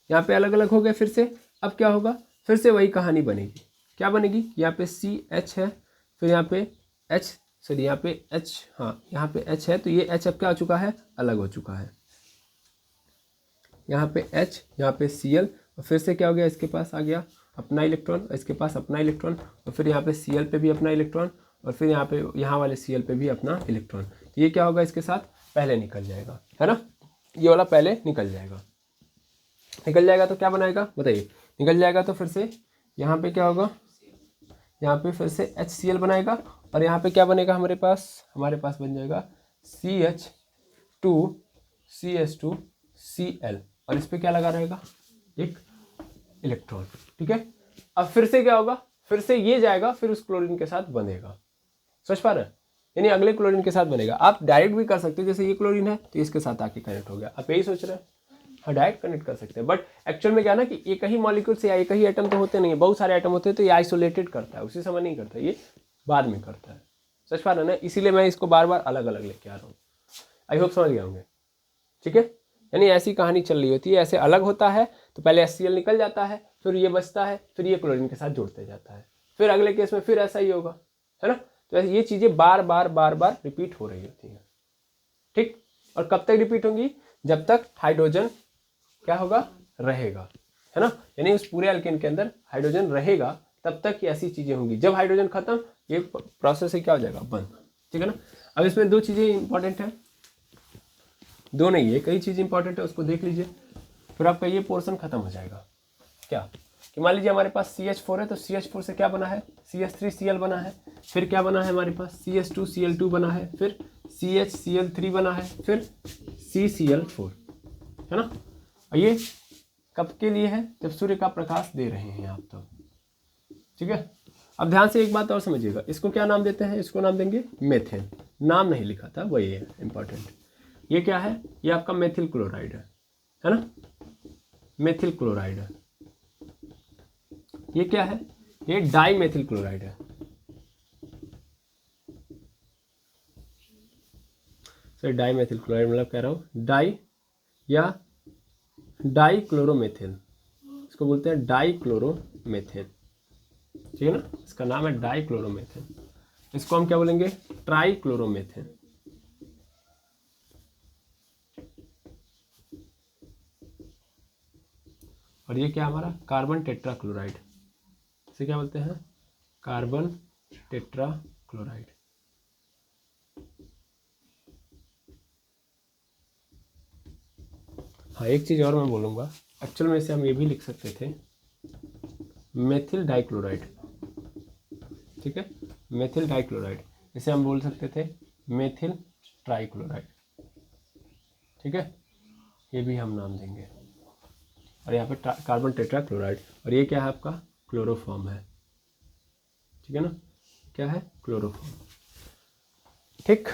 यहाँ पे अलग अलग हो गए फिर से। अब क्या होगा, फिर से वही कहानी बनेगी। क्या बनेगी, यहाँ पे CH है, फिर यहाँ पे H, सॉरी यहाँ पे H, हाँ यहाँ पे H है, तो ये H अब क्या हो चुका है, अलग हो चुका है। यहाँ पे H, यहाँ पे Cl, और फिर से क्या हो गया, इसके पास आ गया अपना इलेक्ट्रॉन, इसके पास अपना इलेक्ट्रॉन, और फिर यहाँ पे Cl पे भी अपना इलेक्ट्रॉन, और फिर यहाँ पे यहाँ वाले Cl पे भी अपना इलेक्ट्रॉन। तो ये क्या होगा, इसके साथ पहले निकल जाएगा, है ना, ये वाला पहले निकल जाएगा। निकल जाएगा तो क्या बनाएगा बताइए, निकल जाएगा तो फिर से यहाँ पे क्या होगा, यहाँ पे फिर से HCl बनाएगा, और यहाँ पे क्या बनेगा हमारे पास बन जाएगा CH2CH2Cl, और इस पे क्या लगा रहेगा, एक इलेक्ट्रॉन। ठीक है, अब फिर से क्या होगा, फिर से ये जाएगा, फिर उस क्लोरीन के साथ बनेगा। समझ पा रहे हैं, यानी अगले क्लोरीन के साथ बनेगा। आप डायरेक्ट भी कर सकते हो, जैसे ये क्लोरीन है तो इसके साथ आके कनेक्ट हो गया, आप यही सोच रहे हैं, हाँ डायरेक्ट कनेक्ट कर सकते हैं। बट एक्चुअल में क्या ना कि एक ही मॉलिक्यूल से या एक ही एटम तो होते नहीं है, बहुत सारे एटम होते हैं, तो ये आइसोलेटेड करता है, उसी समय नहीं करता, ये बाद में करता है। समझ पा रहे ना, इसीलिए मैं इसको बार बार अलग अलग लेके आ रहा हूँ। आई होप समझ गए होंगे। ठीक है, यानी ऐसी कहानी चल रही होती है, ऐसे अलग होता है तो पहले HCl निकल जाता है, फिर ये बचता है, फिर ये क्लोरीन के साथ जुड़ते जाता है, फिर अगले केस में फिर ऐसा ही होगा, है ना। तो ये चीज़ें बार बार रिपीट हो रही होती हैं। ठीक, और कब तक रिपीट होंगी, जब तक हाइड्रोजन क्या होगा, रहेगा, है ना, यानी उस पूरे एल्केन के अंदर हाइड्रोजन रहेगा, तब तक ये ऐसी चीज़ें होंगी। जब हाइड्रोजन खत्म, ये प्रोसेस क्या हो जाएगा, बंद। ठीक है ना। अब इसमें दो चीज़ें इंपॉर्टेंट है, दो नहीं है, कई चीज़ इंपॉर्टेंट है, उसको देख लीजिए, फिर आपका ये पोर्शन खत्म हो जाएगा। क्या कि मान लीजिए हमारे पास CH4 है, तो CH4 से क्या बना है, CH3Cl बना है, फिर क्या बना है हमारे पास, CH2Cl2 बना है, फिर CHCl3 बना है, फिर CCl4, है ना। और ये कब के लिए है, जब सूर्य का प्रकाश दे रहे हैं आप तो। ठीक है, अब ध्यान से एक बात और समझिएगा, इसको क्या नाम देते हैं, इसको नाम देंगे मेथेन। नाम नहीं लिखा था, वही है इंपॉर्टेंट। ये क्या है, ये आपका मेथिल क्लोराइड है ना, मेथिल क्लोराइड है। ये क्या है, ये डाई मेथिल क्लोराइड है। सॉरी, डाई मेथिल क्लोराइड मतलब कह रहा हूँ डाई या डाई क्लोरोमेथिल, इसको बोलते हैं डाई क्लोरोमेथिल। ठीक है ना, इसका नाम है डाई क्लोरोमेथिल। इसको हम क्या बोलेंगे, ट्राई क्लोरोमेथिल। और ये क्या हमारा कार्बन टेट्रा क्लोराइड, इसे क्या बोलते हैं, कार्बन टेट्रा क्लोराइड। हाँ, एक चीज़ और मैं बोलूँगा, एक्चुअल में इसे हम ये भी लिख सकते थे मेथिल डाइक्लोराइड। ठीक है, मेथिल डाइक्लोराइड, इसे हम बोल सकते थे मेथिल ट्राइक्लोराइड। ठीक है, ये भी हम नाम देंगे। और यहाँ पे कार्बन टेट्रा क्लोराइड, और ये क्या है आपका, क्लोरोफॉर्म है। ठीक है ना, क्या है, क्लोरोफॉर्म। ठीक,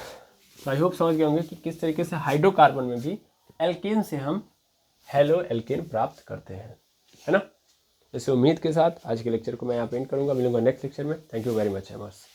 तो आई होप समझ गए होंगे कि किस तरीके से हाइड्रोकार्बन में भी एल्केन से हम हेलो एल्केन प्राप्त करते हैं, है ना। इस उम्मीद के साथ आज के लेक्चर को मैं यहाँ पे एंड करूँगा, मिलूंगा नेक्स्ट लेक्चर में। Thank you very much एमर्स।